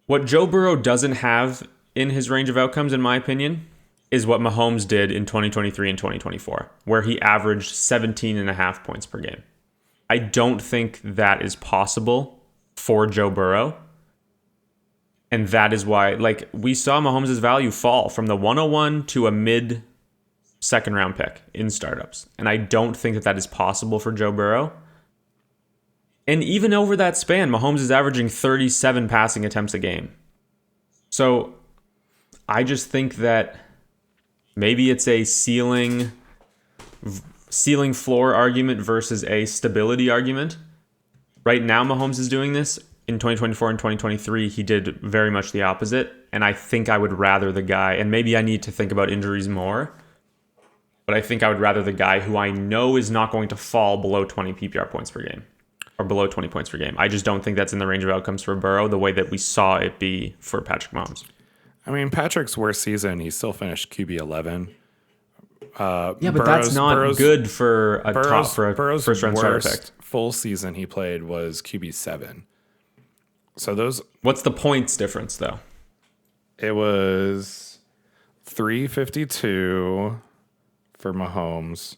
What Joe Burrow doesn't have in his range of outcomes, in my opinion, is what Mahomes did in 2023 and 2024, where he averaged 17.5 points per game. I don't think that is possible for Joe Burrow. And that is why, like, we saw Mahomes' value fall from the 101 to a mid second round pick in startups. And I don't think that is possible for Joe Burrow. And even over that span, Mahomes is averaging 37 passing attempts a game. So I just think that maybe it's a ceiling floor argument versus a stability argument. Right now, Mahomes is doing this. In 2024 and 2023, he did very much the opposite. And I think I would rather the guy, and maybe I need to think about injuries more, but I think I would rather the guy who I know is not going to fall below 20 PPR points per game or below 20 points per game. I just don't think that's in the range of outcomes for Burrow the way that we saw it be for Patrick Mahomes. I mean, Patrick's worst season, he still finished QB 11. Yeah, but that's not good for a Burrow's first round starter pick. Full season he played was QB 7. So what's the points difference though? It was 352 for Mahomes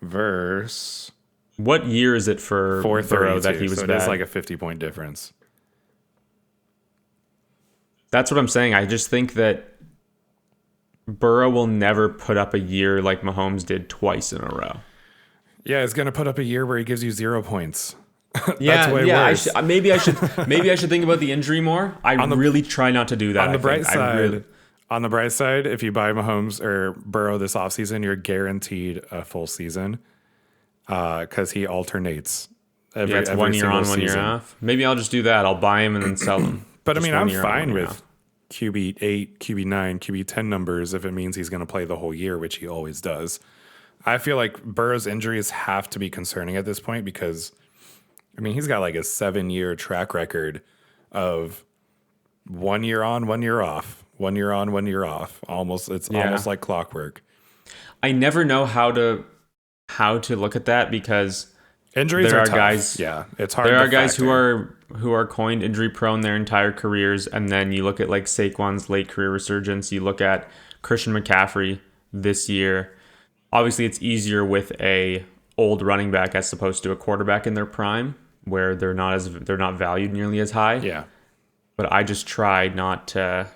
versus what year is it for Burrow that he was so bad? It is like a 50-point difference. That's what I'm saying. I just think that Burrow will never put up a year like Mahomes did twice in a row. Yeah, he's going to put up a year where he gives you 0 points. That's way worse. Maybe I should think about the injury more. I really try not to do that. On the bright side, if you buy Mahomes or Burrow this offseason, you're guaranteed a full season because he alternates. It's 1 year on, 1 year off. Maybe I'll just do that. I'll buy him and then sell him. But I mean, I'm fine with QB 8, QB 9, QB 10 numbers if it means he's going to play the whole year, which he always does. I feel like Burrow's injuries have to be concerning at this point because, I mean, he's got like a 7-year track record of 1 year on, 1 year off, 1 year on, 1 year off. It's almost like clockwork. I never know how to look at that because Injuries there are are tough. guys. Yeah, it's hard. There to are guys factor. who are coined injury prone their entire careers, and then you look at like Saquon's late career resurgence. You look at Christian McCaffrey this year. Obviously, it's easier with a old running back as opposed to a quarterback in their prime, where they're not valued nearly as high. Yeah. But I just try not to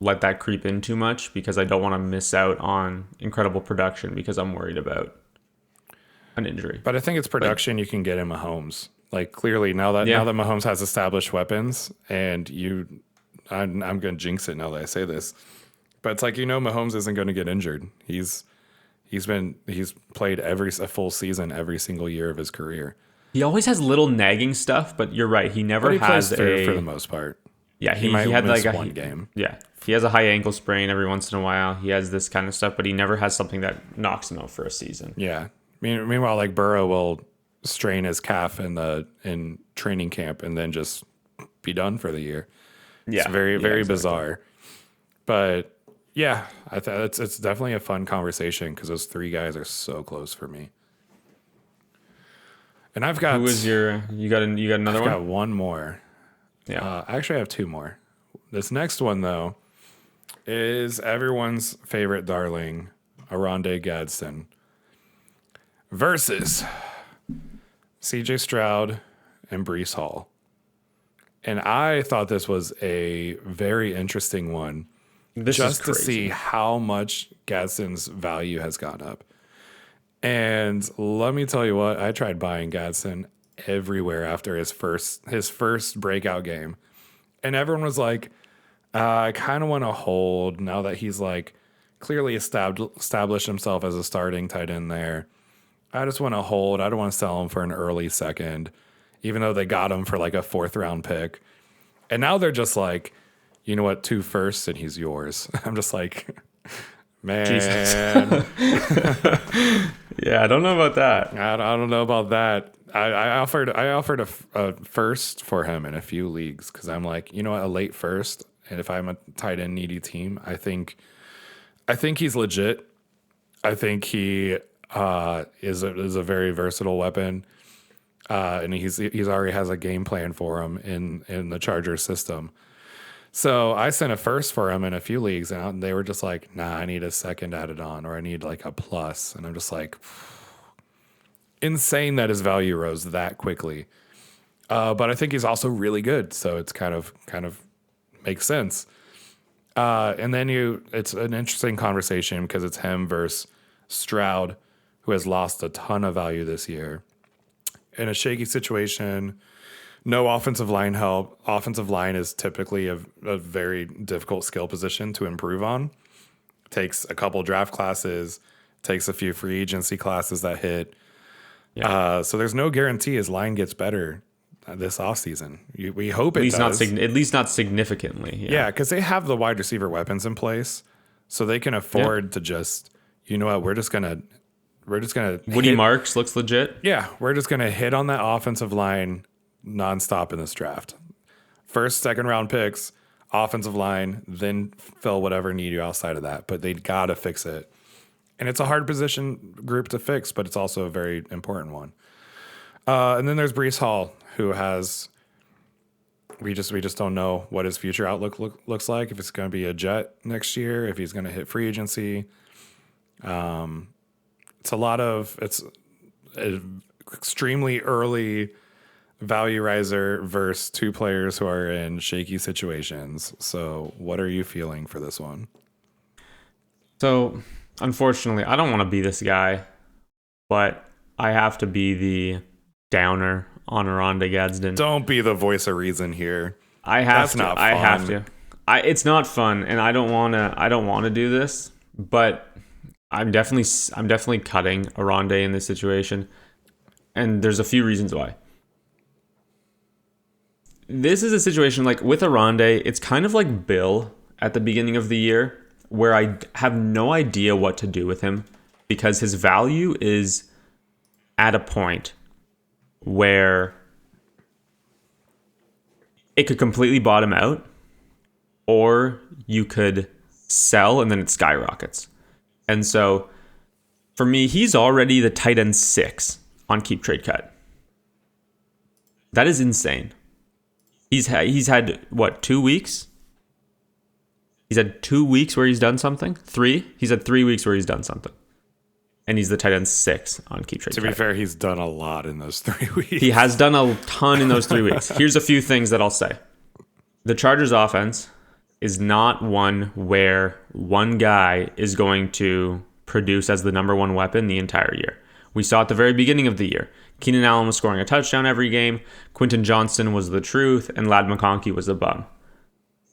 let that creep in too much because I don't want to miss out on incredible production because I'm worried about an injury. But I think it's production you can get in Mahomes. Like clearly now that Mahomes has established weapons, and I'm going to jinx it now that I say this, but it's like Mahomes isn't going to get injured. He's played a full season every single year of his career. He always has little nagging stuff, but you're right. He never plays has through for the most part. Yeah, he might had miss like one game. Yeah, he has a high ankle sprain every once in a while. He has this kind of stuff, but he never has something that knocks him out for a season. Yeah. Meanwhile, like Burrow will strain his calf in training camp and then just be done for the year. Yeah, it's very exactly. Bizarre. But yeah, it's definitely a fun conversation because those three guys are so close for me. And I've got you got another one? I've got one more. Yeah. Actually, I have two more. This next one though is everyone's favorite darling, Aronde Gadsden, versus CJ Stroud and Breece Hall. And I thought this was a very interesting one. Just to see how much Gadsden's value has gone up. And let me tell you what, I tried buying Gadsden everywhere after his first breakout game. And everyone was like, I kind of want to hold now that he's like clearly established himself as a starting tight end there. I just want to hold. I don't want to sell him for an early second, even though they got him for like a 4th round pick. And now they're just like, you know what, 2 firsts and he's yours. I'm just like, man. Yeah, I don't know about that. I don't know about that. I offered a first for him in a few leagues because I'm like, you know what, a late first, and if I'm a tight end needy team, I think he's legit. I think he is a very versatile weapon, and he's already has a game plan for him in the Chargers system. So I sent a first for him in a few leagues out, and they were just like, nah, I need a second added on, or I need like a plus. And I'm just like, insane that his value rose that quickly. But I think he's also really good. So it's kind of makes sense. And then it's an interesting conversation because it's him versus Stroud, who has lost a ton of value this year. In a shaky situation, no offensive line help. Offensive line is typically a very difficult skill position to improve on. Takes a couple draft classes, takes a few free agency classes that hit. Yeah. So there's no guarantee his line gets better this offseason. We hope it does. At least not significantly. Yeah, because they have the wide receiver weapons in place, so they can afford to just, you know what, we're just gonna Woody Marks looks legit. Yeah, we're just gonna hit on that offensive line nonstop in this draft. 1st, 2nd round picks, offensive line, then fill whatever need you outside of that. But they gotta fix it. And it's a hard position group to fix, but it's also a very important one. And then there's Breece Hall, who has we just don't know what his future outlook looks like, if it's gonna be a Jet next year, if he's gonna hit free agency. It's extremely early value riser versus 2 players who are in shaky situations. So what are you feeling for this one? So unfortunately, I don't want to be this guy, but I have to be the downer on Aronde Gadsden. Don't be the voice of reason here. That's not fun. I have to. It's not fun, and I don't want to do this, but I'm definitely cutting Aronde in this situation, and there's a few reasons why. This is a situation like with Aronde, it's kind of like Bill at the beginning of the year, where I have no idea what to do with him because his value is at a point where it could completely bottom out, or you could sell and then it skyrockets. And so for me, he's already the tight end 6 on Keep Trade Cut. That is insane. He's had what, 2 weeks? He's had 2 weeks where he's done something. 3. He's had 3 weeks where he's done something, and he's the tight end 6 on Keep Trade Cut. To be fair, he's done a lot in those 3 weeks. He has done a ton in those 3 weeks. Here's a few things that I'll say. The Chargers offense is not one where one guy is going to produce as the number one weapon the entire year. We saw at the very beginning of the year, Keenan Allen was scoring a touchdown every game, Quentin Johnston was the truth, and Ladd McConkey was the bum.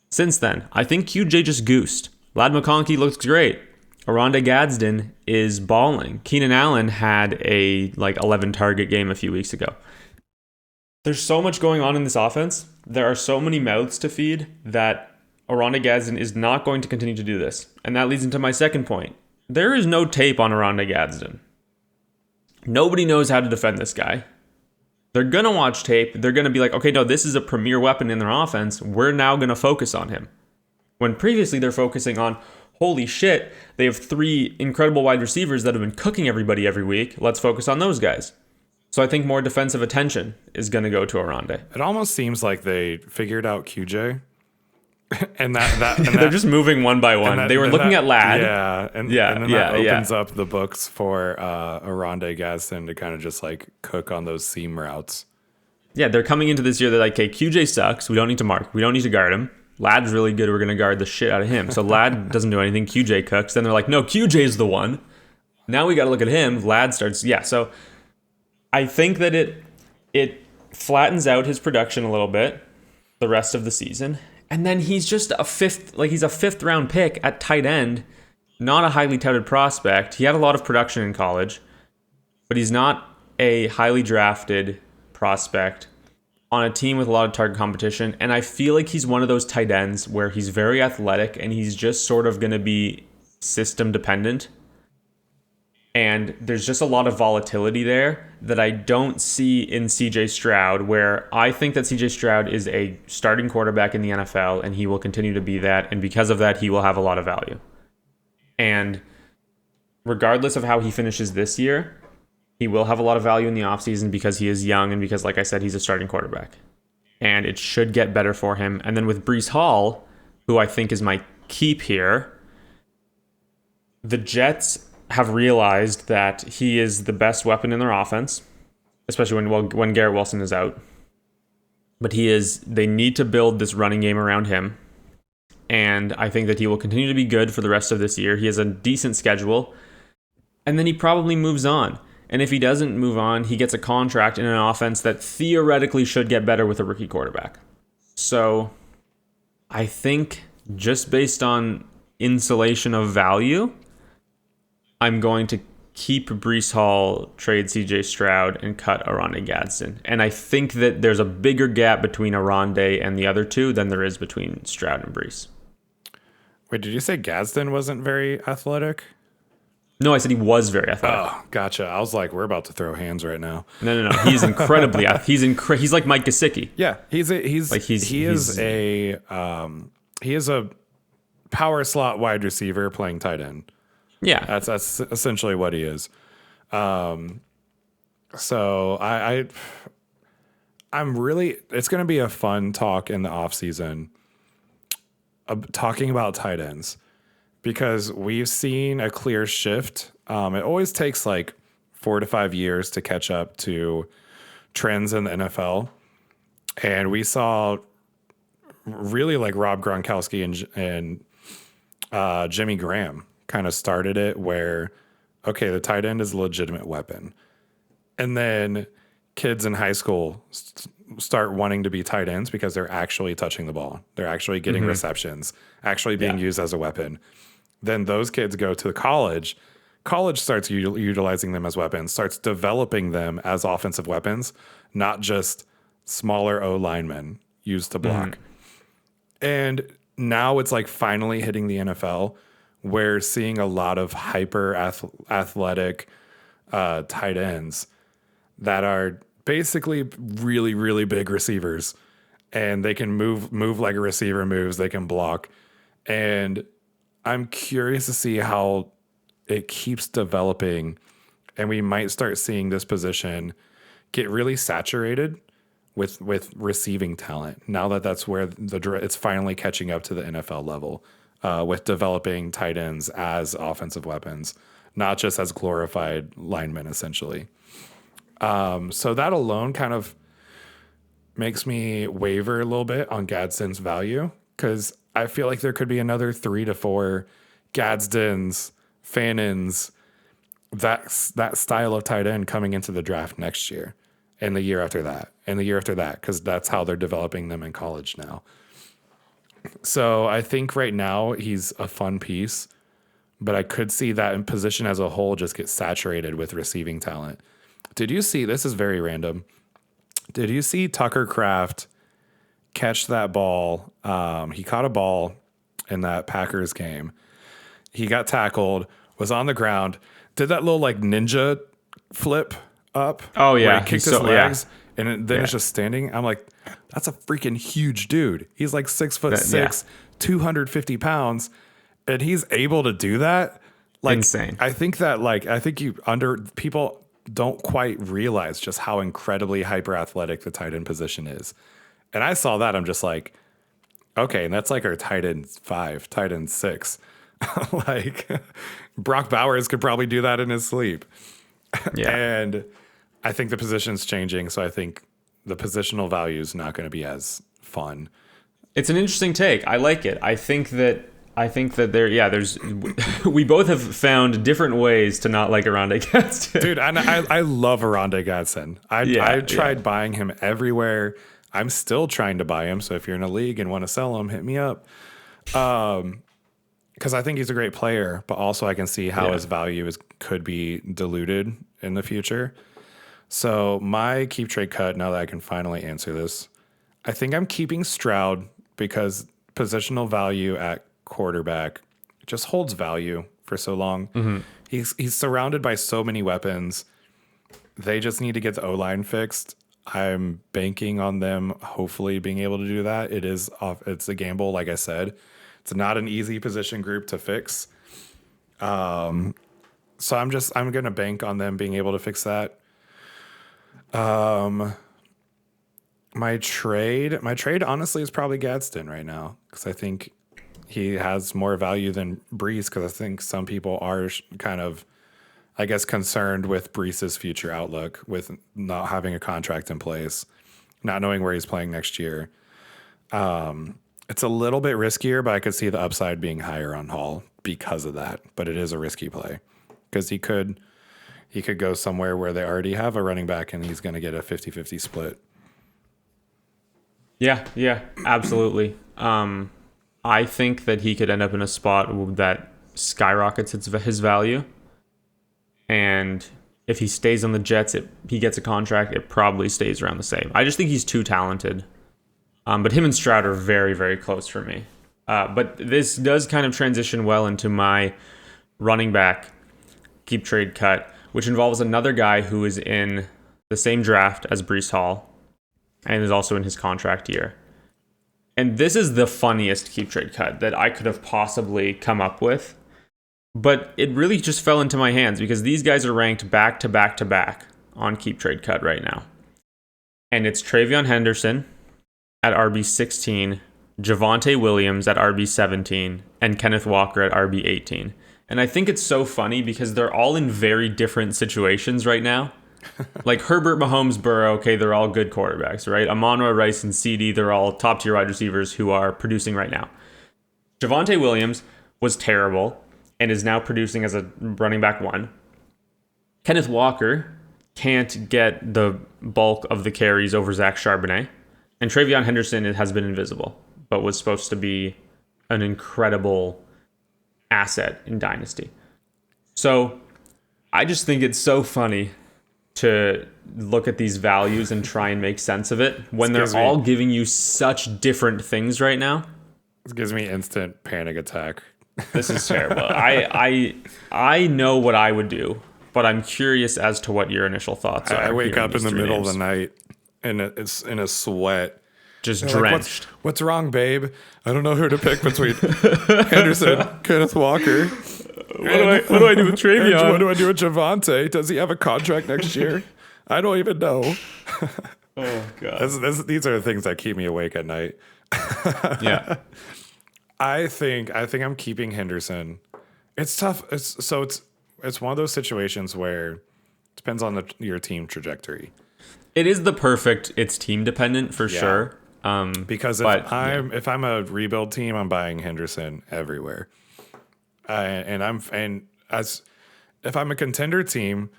Since then, I think QJ just goosed. Ladd McConkey looks great. Oronde Gadsden is balling. Keenan Allen had a 11 target game a few weeks ago. There's so much going on in this offense. There are so many mouths to feed that Oronde Gadsden is not going to continue to do this. And that leads into my second point. There is no tape on Oronde Gadsden. Nobody knows how to defend this guy. They're going to watch tape. They're going to be like, okay, no, this is a premier weapon in their offense. We're now going to focus on him. When previously they're focusing on, holy shit, they have 3 incredible wide receivers that have been cooking everybody every week. Let's focus on those guys. So I think more defensive attention is going to go to Oronde. It almost seems like they figured out QJ. and they're just moving one by one. They were looking at Ladd. And then that opens up the books for Oronde Gadsden to kind of just like cook on those seam routes. Yeah, they're coming into this year. They're like, okay, QJ sucks. We don't need to mark. We don't need to guard him. Ladd's really good. We're going to guard the shit out of him. So Ladd doesn't do anything. QJ cooks. Then they're like, no, QJ's the one. Now we got to look at him. Ladd starts. Yeah, so I think that it flattens out his production a little bit the rest of the season. And then he's just he's a 5th round pick at tight end, not a highly touted prospect. He had a lot of production in college, but he's not a highly drafted prospect on a team with a lot of target competition. And I feel like he's one of those tight ends where he's very athletic and he's just sort of going to be system dependent. And there's just a lot of volatility there that I don't see in CJ Stroud, where I think that CJ Stroud is a starting quarterback in the NFL and he will continue to be that. And because of that, he will have a lot of value. And regardless of how he finishes this year, he will have a lot of value in the offseason because he is young and because, like I said, he's a starting quarterback. And it should get better for him. And then with Breece Hall, who I think is my keep here, the Jets have realized that he is the best weapon in their offense, especially when Garrett Wilson is out. But they need to build this running game around him. And I think that he will continue to be good for the rest of this year. He has a decent schedule. And then he probably moves on. And if he doesn't move on, he gets a contract in an offense that theoretically should get better with a rookie quarterback. So I think just based on insulation of value, I'm going to keep Breece Hall, trade CJ Stroud, and cut Oronde Gadsden. And I think that there's a bigger gap between Oronde and the other two than there is between Stroud and Breece. Wait, did you say Gadsden wasn't very athletic? No, I said he was very athletic. Oh, gotcha. I was like, we're about to throw hands right now. No. He's incredibly athletic. He's like Mike Gesicki. Yeah, he is a power slot wide receiver playing tight end. Yeah, that's essentially what he is. So I'm really, it's going to be a fun talk in the off season, talking about tight ends, because we've seen a clear shift. It always takes like 4 to 5 years to catch up to trends in the NFL, and we saw really like Rob Gronkowski and Jimmy Graham kind of started it, where, okay, the tight end is a legitimate weapon. And then kids in high school start wanting to be tight ends because they're actually touching the ball. They're actually getting receptions, actually being used as a weapon. Then those kids go to college. College starts utilizing them as weapons, starts developing them as offensive weapons, not just smaller O linemen used to block. And now it's like finally hitting the NFL, we're seeing a lot of hyper athletic tight ends that are basically really, really big receivers. and they can move like a receiver moves. They can block. And I'm curious to see how it keeps developing, and we might start seeing this position get really saturated with receiving talent. Now that that's where it's finally catching up to the NFL level, with developing tight ends as offensive weapons, not just as glorified linemen, essentially. So that alone kind of makes me waver a little bit on Gadsden's value, because I feel like there could be another 3 to 4 Gadsdens, Fannons, that style of tight end coming into the draft next year, and the year after that, and the year after that, because that's how they're developing them in college now. So I think right now he's a fun piece, but I could see that in position as a whole just get saturated with receiving talent. Did you see, this is very random, did you see Tucker Kraft catch that ball? He caught a ball in that Packers game. He got tackled, was on the ground, did that little like ninja flip up. Oh yeah, where he kicked his legs, and then it's just standing. I'm like, that's a freaking huge dude. He's like 6'6", 250 pounds, and he's able to do that. Like, insane. I think people don't quite realize just how incredibly hyper athletic the tight end position is. And I saw that, I'm just like, okay, and that's like our tight end 5, tight end 6. Like Brock Bowers could probably do that in his sleep. Yeah. And I think the position's changing, so I think the positional value is not going to be as fun. It's an interesting take. I like it. I think that there's we both have found different ways to not like Oronde Gadsden. Dude, I love Oronde Gadsden. I tried buying him everywhere. I'm still trying to buy him, so if you're in a league and want to sell him, hit me up. Because I think he's a great player, but also I can see how his value could be diluted in the future. So my keep trade cut, now that I can finally answer this, I think I'm keeping Stroud because positional value at quarterback just holds value for so long. Mm-hmm. He's surrounded by so many weapons. They just need to get the O-line fixed. I'm banking on them hopefully being able to do that. It's a gamble, like I said. It's not an easy position group to fix. So I'm going to bank on them being able to fix that. My trade honestly is probably Gadsden right now, because I think he has more value than Brees, because I think some people are kind of, I guess, concerned with Brees's future outlook with not having a contract in place, not knowing where he's playing next year. It's a little bit riskier, but I could see the upside being higher on Hall because of that. But it is a risky play because he could go somewhere where they already have a running back and he's going to get a 50-50 split. Yeah, absolutely. I think that he could end up in a spot that skyrockets his value. And if he stays on the Jets, he gets a contract, it probably stays around the same. I just think he's too talented. But him and Stroud are very, very close for me. But this does kind of transition well into my running back keep trade cut, which involves another guy who is in the same draft as Breece Hall and is also in his contract year. And this is the funniest keep trade cut that I could have possibly come up with. But it really just fell into my hands because these guys are ranked back to back to back on keep trade cut right now. And it's Travion Henderson at RB16, Javonte Williams at RB17, and Kenneth Walker at RB18. And I think it's so funny because they're all in very different situations right now. Like Herbert, Mahomes, Burrow, okay, they're all good quarterbacks, right? Amon-Ra, Rice, and CD, they're all top-tier wide receivers who are producing right now. Javonte Williams was terrible and is now producing as a running back 1. Kenneth Walker can't get the bulk of the carries over Zach Charbonnet. And Travion Henderson has been invisible, but was supposed to be an incredible asset in Dynasty. So I just think it's so funny to look at these values and try and make sense of it when they're all giving you such different things right now. This gives me instant panic attack. This is terrible. I know what I would do, but I'm curious as to what your initial thoughts are. I wake up in the middle of the night and it's in a sweat. just They're drenched. Like, what's wrong, babe? I don't know who to pick between Henderson, Kenneth Walker. What do I do with Travion? What do I do with Javonte? Does he have a contract next year? I don't even know. Oh God. These are the things that keep me awake at night. Yeah. I think I'm keeping Henderson. It's tough. It's one of those situations where it depends on your team trajectory. It is it's team dependent for sure. Because if I'm a rebuild team, I'm buying Henderson everywhere. If I'm a contender team,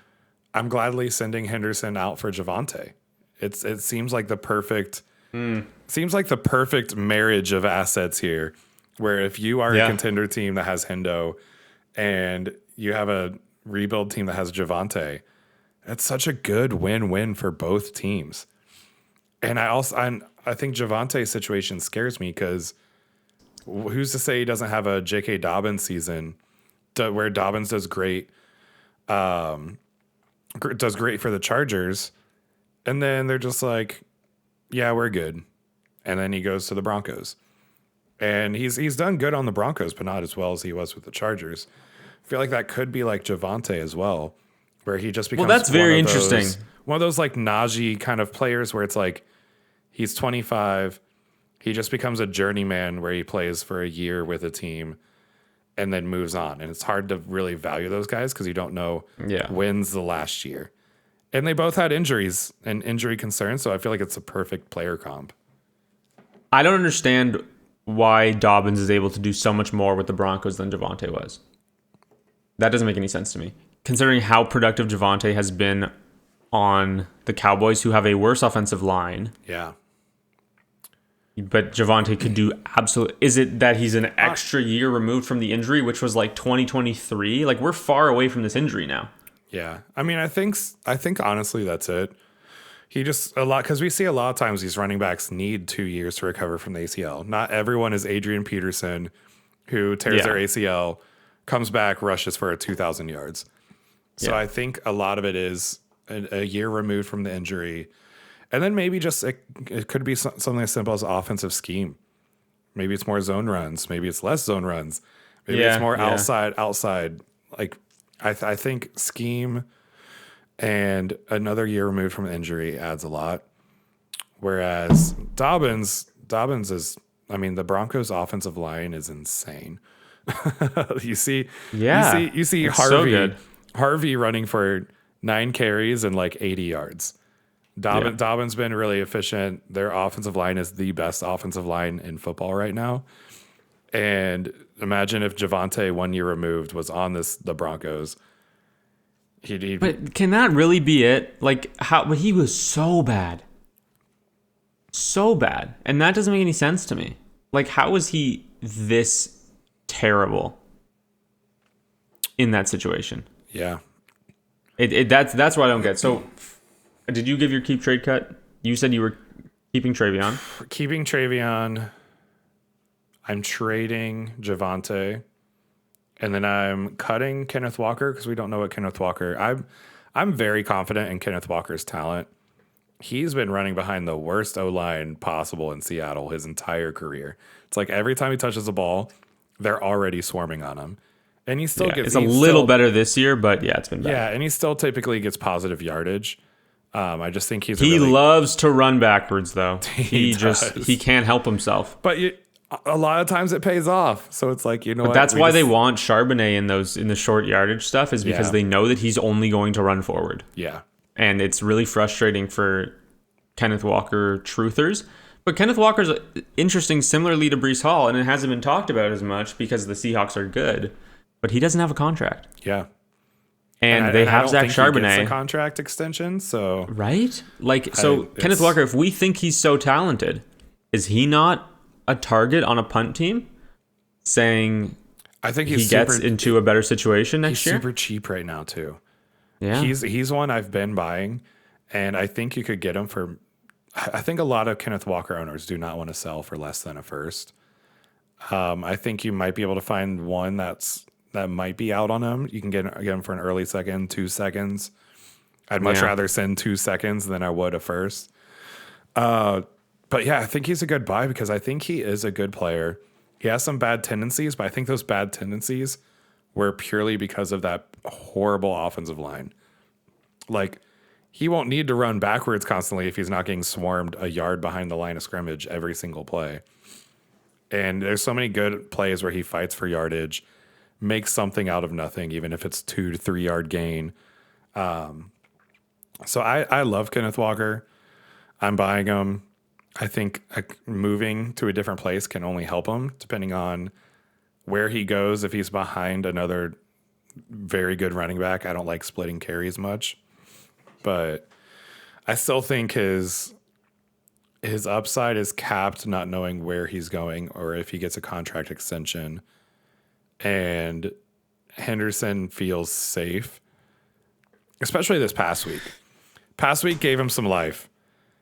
I'm gladly sending Henderson out for Javonte. It seems like the perfect marriage of assets here, where if you are a contender team that has Hendo and you have a rebuild team that has Javonte, it's such a good win-win for both teams. And I think Javante's situation scares me because who's to say he doesn't have a J.K. Dobbins season where Dobbins does great for the Chargers, and then they're just like, yeah, we're good. And then he goes to the Broncos. And he's done good on the Broncos, but not as well as he was with the Chargers. I feel like that could be like Javonte as well, where he just becomes that's very interesting. One of those like Najee kind of players where it's like he's 25, he just becomes a journeyman where he plays for a year with a team and then moves on. And it's hard to really value those guys because you don't know when's the last year. And they both had injuries and injury concerns, so I feel like it's a perfect player comp. I don't understand why Dobbins is able to do so much more with the Broncos than Javonte was. That doesn't make any sense to me, considering how productive Javonte has been on the Cowboys, who have a worse offensive line. Yeah. But Javonte could do absolutely... Is it that he's an extra year removed from the injury, which was like 2023? Like, we're far away from this injury now. Yeah. I mean, I think honestly that's it. He just because we see a lot of times these running backs need 2 years to recover from the ACL. Not everyone is Adrian Peterson, who tears their ACL, comes back, rushes for 2,000 yards. So I think a lot of it is a year removed from the injury. And then maybe just it could be something as simple as offensive scheme. Maybe it's more zone runs. Maybe it's less zone runs. Maybe it's more outside. Like I think scheme and another year removed from injury adds a lot. Whereas Dobbins is, I mean, the Broncos' offensive line is insane. you see Harvey running for 9 carries and like 80 yards. Dobbins been really efficient. Their offensive line is the best offensive line in football right now. And imagine if Javonte 1 year removed was on the Broncos. But can that really be it? Like but he was so bad. So bad. And that doesn't make any sense to me. Like, how was he this terrible in that situation? Yeah. That's what I don't get. So did you give your keep trade cut? You said you were keeping Travion. Keeping Travion. I'm trading Javonte. And then I'm cutting Kenneth Walker because we don't know what Kenneth Walker... I'm very confident in Kenneth Walker's talent. He's been running behind the worst O-line possible in Seattle his entire career. It's like every time he touches the ball, they're already swarming on him. And he still gets... It's a little better this year, but it's been bad. Yeah, and he still typically gets positive yardage. I just think he loves to run backwards, though. He can't help himself. But a lot of times it pays off. So it's like, what? That's why they want Charbonnet in the short yardage stuff, is because they know that he's only going to run forward. Yeah. And it's really frustrating for Kenneth Walker truthers. But Kenneth Walker's interesting similarly to Breece Hall, and it hasn't been talked about as much because the Seahawks are good. But he doesn't have a contract. Yeah. And they have Zach Charbonnet. He gets a contract extension, so... Right? Kenneth Walker, if we think he's so talented, is he not a target on a punt team saying I think he gets into a better situation next year? He's super cheap right now, too. Yeah. He's one I've been buying, and I think you could get him for... I think a lot of Kenneth Walker owners do not want to sell for less than a first. I think you might be able to find one that might be out on him. You can get him for an early second, 2 seconds. I'd much rather send 2 seconds than I would a first. But But yeah, I think he's a good buy because I think he is a good player. He has some bad tendencies, but I think those bad tendencies were purely because of that horrible offensive line. Like, he won't need to run backwards constantly if he's not getting swarmed a yard behind the line of scrimmage every single play. And there's so many good plays where he fights for yardage, makes something out of nothing, even if it's 2 to 3 yard gain. So I love Kenneth Walker. I'm buying him. I think moving to a different place can only help him, depending on where he goes. If he's behind another very good running back, I don't like splitting carries much. But I still think his upside is capped, not knowing where he's going or if he gets a contract extension. And Henderson feels safe, especially this past week. Past week gave him some life.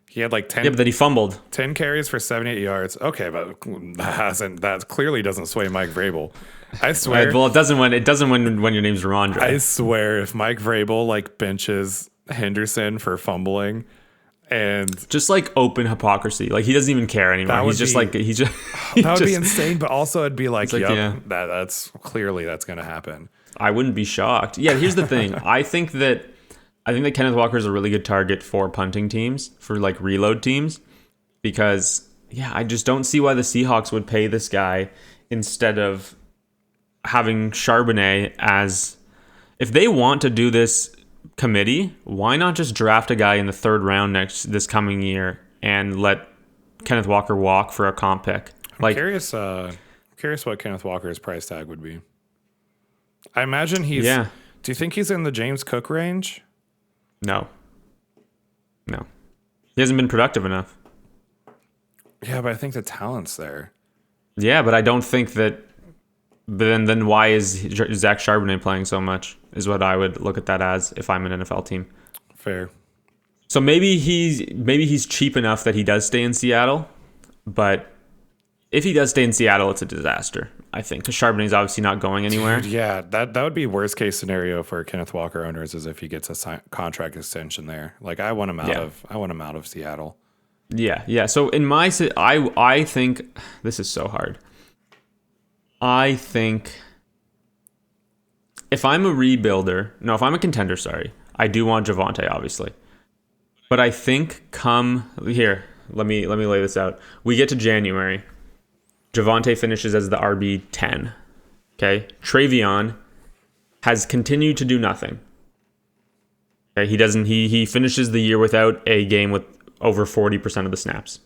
He had like 10. Yeah, but then he fumbled. 10 carries for 78 yards. Okay, but that clearly doesn't sway Mike Vrabel. I swear. Well, it doesn't when your name's Ramondre. I swear, if Mike Vrabel like benches Henderson for fumbling, and just like open hypocrisy, like he doesn't even care anymore. He's just that would be insane. But also, it'd be like, yeah. that's clearly that's going to happen. I wouldn't be shocked. Yeah, here's the thing. I think that Kenneth Walker is a really good target for punting teams, for like reload teams, because I just don't see why the Seahawks would pay this guy instead of having Charbonnet as, if they want to do this committee, why not just draft a guy in the 3rd round this coming year and let Kenneth Walker walk for a comp pick? I'm curious what Kenneth Walker's price tag would be. I imagine he's. Yeah. Do you think he's in the James Cook range? No. He hasn't been productive enough. Yeah, but I think the talent's there. Yeah, but I don't think that. But then why is Zach Charbonnet playing so much? Is what I would look at that as if I'm an NFL team. Fair. So maybe he's cheap enough that he does stay in Seattle, but if he does stay in Seattle, it's a disaster, I think, because Charbonnet's obviously not going anywhere. Dude, yeah, that would be worst case scenario for Kenneth Walker owners, is if he gets a contract extension there. Like, I want him out of Seattle. Yeah. So in I think this is so hard. I think if I'm if I'm a contender, I do want Javonte, obviously. But I think here, let me lay this out. We get to January. Javonte finishes as the RB10. Okay? Travion has continued to do nothing. Okay? He finishes the year without a game with over 40% of the snaps.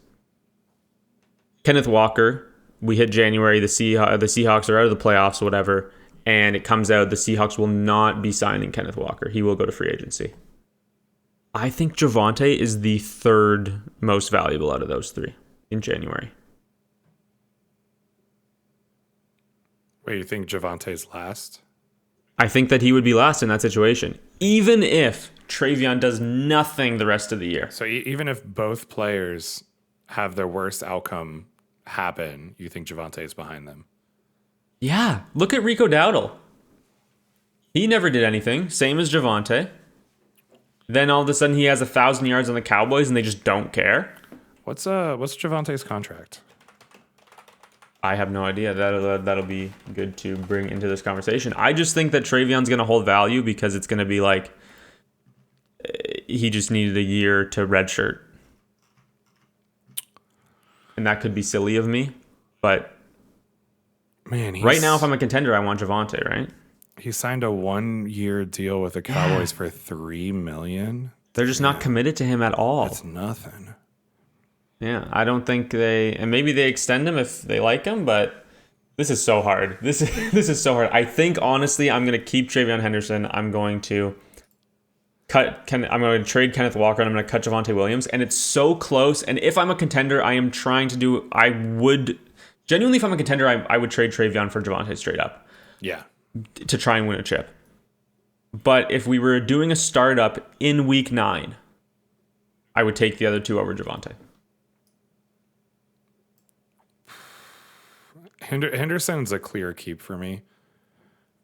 Kenneth Walker, we hit January, the Seahawks are out of the playoffs, whatever, and it comes out the Seahawks will not be signing Kenneth Walker. He will go to free agency. I think Javonte is the 3rd most valuable out of those 3 in January. Wait, you think Javonte's last? I think that he would be last in that situation, even if Travion does nothing the rest of the year. So even if both players have their worst outcome happen, you think Javonte is behind them? Yeah. Look at Rico Dowdle. He never did anything. Same as Javonte. Then all of a sudden he has 1,000 yards on the Cowboys and they just don't care. What's Javonte's contract? I have no idea. That'll be good to bring into this conversation. I just think that Travion's going to hold value because it's going to be like he just needed a year to redshirt. And that could be silly of me, but man, right now, if I'm a contender, I want Javonte, right? He signed a 1-year deal with the Cowboys for $3 million. They're just not committed to him at all. That's nothing. Yeah, I don't think and maybe they extend him if they like him, but this is so hard. This is so hard. I think honestly, I'm going to keep Travion Henderson. I'm going to trade Kenneth Walker, and I'm going to cut Javonte Williams, and it's so close. And if I'm a contender, I would genuinely, if I'm a contender, I would trade Travion for Javonte straight up. Yeah. To try and win a chip. But if we were doing a startup in week 9, I would take the other 2 over Javonte. Henderson's a clear keep for me.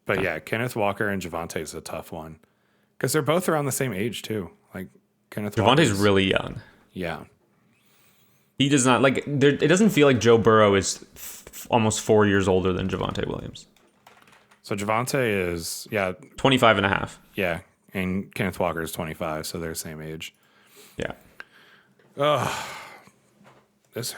But yeah, Kenneth Walker and Javonte is a tough one. Because they're both around the same age, too. Like, Kenneth Javonte's really young. Yeah. He does not like. It doesn't feel like Joe Burrow is almost 4 years older than Javonte Williams. So Javonte is 25 and a half. Yeah, and Kenneth Walker is 25, so they're the same age. Yeah. This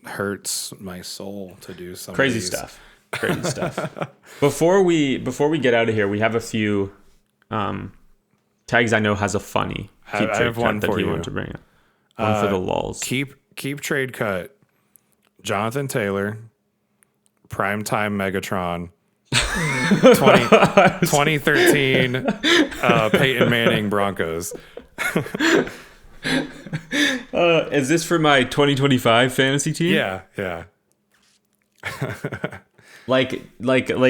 hurts my soul to do some Crazy stuff. Crazy stuff. Before we get out of here, we have a few tags I know has a funny keep I trade have one cut for that he you. wanted to bring up. One for the lulls. Keep trade cut. Jonathan Taylor, primetime Megatron, 2013 Peyton Manning Broncos. Is this for my 2025 fantasy team? Yeah. Like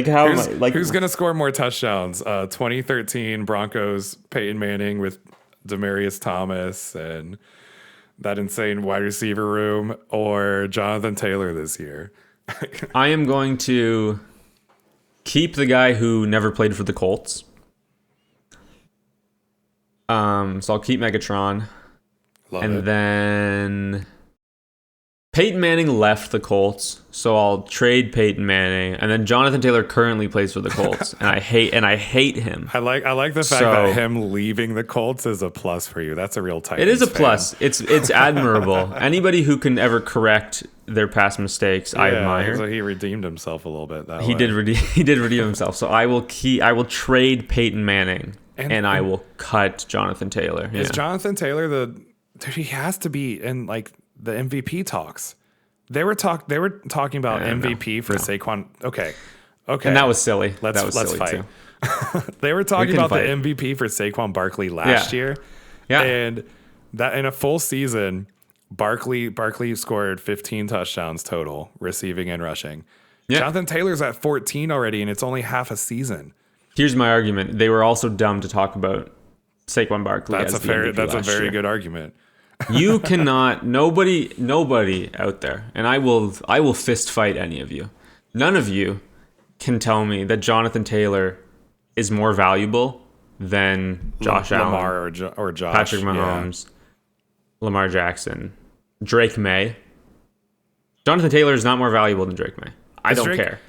how am I, like Who's gonna score more touchdowns? 2013 Broncos Peyton Manning with Demaryius Thomas and that insane wide receiver room, or Jonathan Taylor this year? I am going to keep the guy who never played for the Colts. So I'll keep Megatron. Love And it. then Peyton Manning left the Colts, so I'll trade Peyton Manning. And then Jonathan Taylor currently plays for the Colts, and I hate him. I like the fact that him leaving the Colts is a plus for you. That's a real Titans It is a fan. plus. It's admirable. Anybody who can ever correct their past mistakes, I admire. So he redeemed himself a little bit that way. He did redeem himself. So I will trade Peyton Manning and I will cut Jonathan Taylor. Is Yeah. Jonathan Taylor dude, he has to be in like the MVP talks. They were talking about MVP for Saquon. Okay. And that was silly. Let's silly fight. too. They were talking can about fight. the MVP for Saquon Barkley last year. Yeah. And that in a full season, Barkley scored 15 touchdowns total, receiving and rushing. Yeah. Jonathan Taylor's at 14 already, and it's only half a season. Here's my argument. They were also dumb to talk about Saquon Barkley That's as a the MVP that's a last very year. good argument. You cannot, nobody out there, and I will fist fight any of you. None of you can tell me that Jonathan Taylor is more valuable than Josh Allen, Lamar or Josh. Patrick Mahomes, Lamar Jackson, Drake May. Jonathan Taylor is not more valuable than Drake May. I don't care.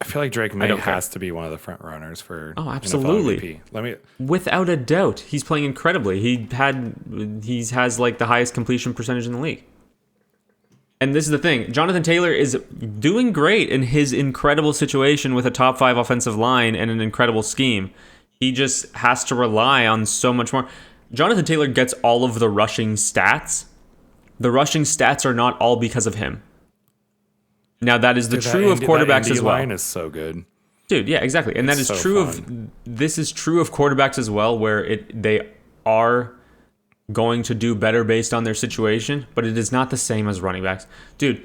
I feel like Drake May don't has to be one of the front runners for absolutely. NFL MVP. Without a doubt, he's playing incredibly. He has like the highest completion percentage in the league. And this is the thing. Jonathan Taylor is doing great in his incredible situation with a top 5 offensive line and an incredible scheme. He just has to rely on so much more. Jonathan Taylor gets all of the rushing stats. The rushing stats are not all because of him. Now that is true of quarterbacks as well. Line is so good. Dude, yeah, exactly. And that is so true fun. this is true of quarterbacks as well, where they are going to do better based on their situation, but it is not the same as running backs. Dude,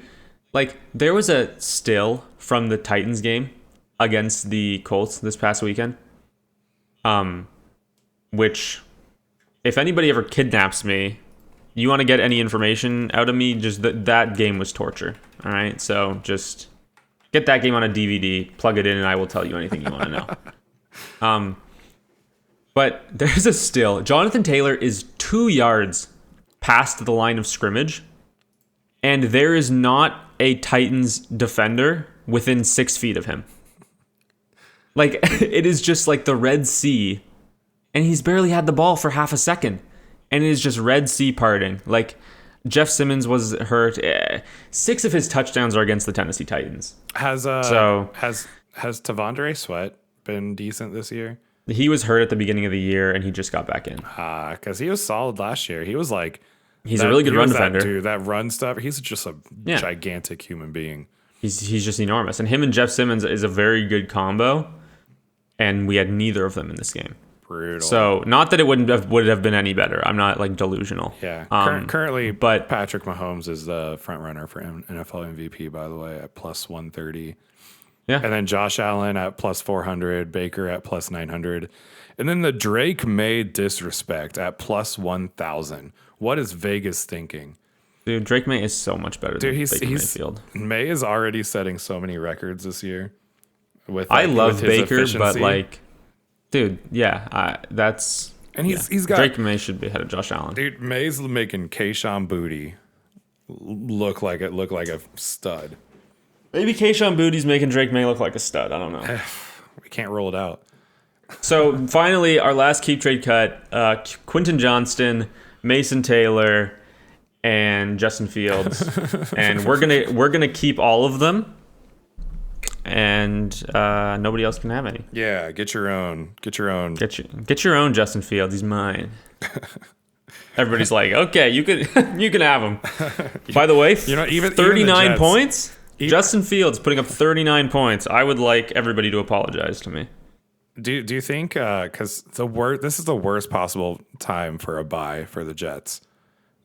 like there was a still from the Titans game against the Colts this past weekend. Which if anybody ever kidnaps me, you want to get any information out of me, just that game was torture. All right? So just get that game on a DVD, plug it in, and I will tell you anything you want to know. But there's a still. Jonathan Taylor is 2 yards past the line of scrimmage, and there is not a Titans defender within 6 feet of him. Like, it is just like the Red Sea, and he's barely had the ball for half a second, and it is just Red Sea parting. Like, Jeff Simmons was hurt. 6 of his touchdowns are against the Tennessee Titans. Has Tavondre Sweat been decent this year? He was hurt at the beginning of the year, and he just got back in. Because he was solid last year. He was like... He's a really good run defender. That run stuff, he's just a gigantic human being. He's just enormous. And him and Jeff Simmons is a very good combo, and we had neither of them in this game. Brutal. So, not that it would have been any better. I'm not, like, delusional. Yeah. Currently, Patrick Mahomes is the front runner for NFL MVP, by the way, at plus 130. Yeah. And then Josh Allen at plus 400, Baker at plus 900. And then the Drake May disrespect at plus 1,000. What is Vegas thinking? Dude, Drake May is so much better than Baker Mayfield. May is already setting so many records this year. I love Baker, efficiency. but, like, dude, yeah, that's... And he's got... Drake May should be ahead of Josh Allen. Dude, May's making Kayshawn Booty look like a stud. Maybe Keyshawn Booty's making Drake May look like a stud. I don't know. We can't roll it out. So finally, our last keep trade cut: Quentin Johnston, Mason Taylor, and Justin Fields, and we're gonna keep all of them, and nobody else can have any. Yeah, get your own. Get your own Justin Fields. He's mine. Everybody's like, okay, you can have him. By the way, even 39 points. Justin Fields putting up 39 points. I would like everybody to apologize to me. Do you think because this is the worst possible time for a bye for the Jets?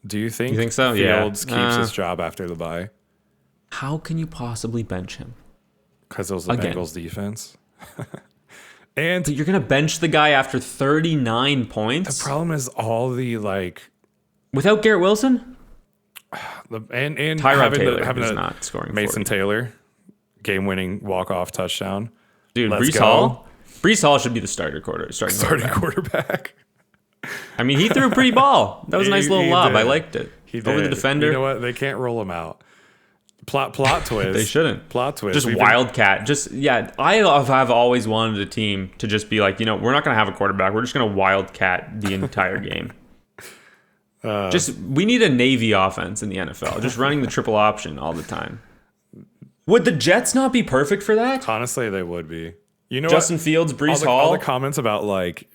Do you think so? Fields keeps his job after the bye? How can you possibly bench him? Because it was the Bengals defense. And but you're gonna bench the guy after 39 points. The problem is all the without Garrett Wilson. And Tyrod Taylor is not scoring. Mason 40. Taylor, game-winning walk-off touchdown. Dude, Breece Hall should be the starting quarterback. I mean, he threw a pretty ball. That was a nice little lob. Did. I liked it. He over did. The defender. You know what? They can't roll him out. Plot twist. They shouldn't. Plot twist. Just wildcat. I have always wanted a team to just be like, we're not going to have a quarterback. We're just going to wildcat the entire game. We need a Navy offense in the NFL. Just running the triple option all the time. Would the Jets not be perfect for that? Honestly, they would be. You know, Justin Fields, Breece Hall. All the comments about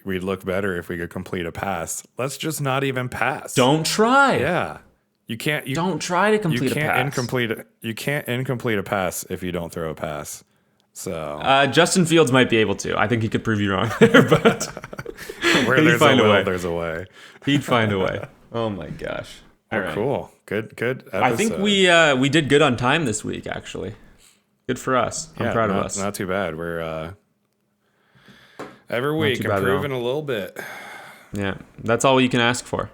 we'd look better if we could complete a pass. Let's just not even pass. Don't try. Yeah. Don't try to complete a pass. You can't incomplete a pass if you don't throw a pass. So Justin Fields might be able to. I think he could prove you wrong there, but where there's a will, there's a way. He'd find a way. Oh my gosh! All right. Cool. Good episode. I think we did good on time this week. Actually, good for us. I'm proud of us. Not too bad. We're every week improving a little bit. Yeah, that's all you can ask for.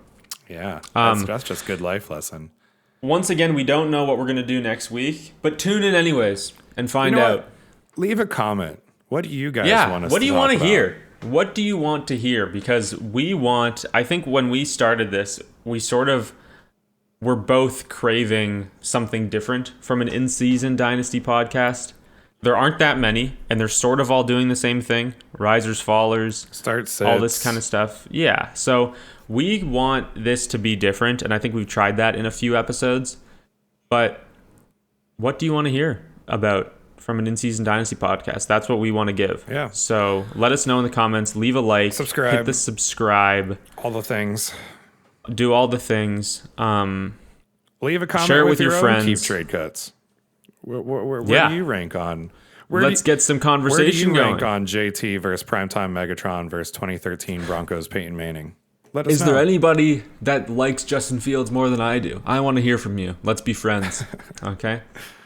Yeah, that's just good life lesson. Once again, we don't know what we're going to do next week, but tune in anyways and find out. What? Leave a comment. What do you guys want us to talk about? What do you want to hear? What do you want to hear? Because I think when we started this, we we're both craving something different from an in-season Dynasty podcast. There aren't that many, and they're sort of all doing the same thing. Risers, fallers, start sits, all this kind of stuff. Yeah, so we want this to be different, and I think we've tried that in a few episodes. But what do you want to hear about from an in-season Dynasty podcast? That's what we want to give. Yeah. So let us know in the comments. Leave a like. Subscribe. Hit the subscribe. All the things. Do all the things. Leave a comment. Share it with your friends. Keep trade cuts. Where do you rank on? Let's get some conversation going. Where do you rank on JT versus Primetime Megatron versus 2013 Broncos Peyton Manning? Let us know. Is there anybody that likes Justin Fields more than I do? I want to hear from you. Let's be friends. Okay?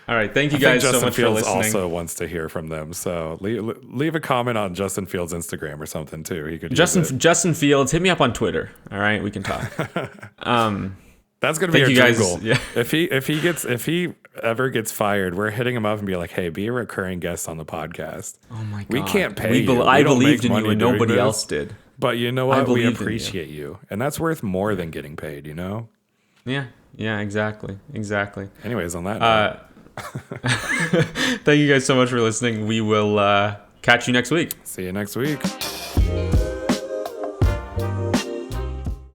All right. Thank you guys so much for listening. Justin Fields also wants to hear from them. So leave a comment on Justin Fields' Instagram or something too. He could Justin Fields, hit me up on Twitter. All right? We can talk. That's gonna be our jingle. Yeah. If he ever gets fired, we're hitting him up and be like, "Hey, be a recurring guest on the podcast." Oh my god, we can't pay you. I believed in you and nobody else did. But you know what? We appreciate you, and that's worth more than getting paid. You know? Yeah. Exactly. Anyways, on that note, thank you guys so much for listening. We will catch you next week. See you next week.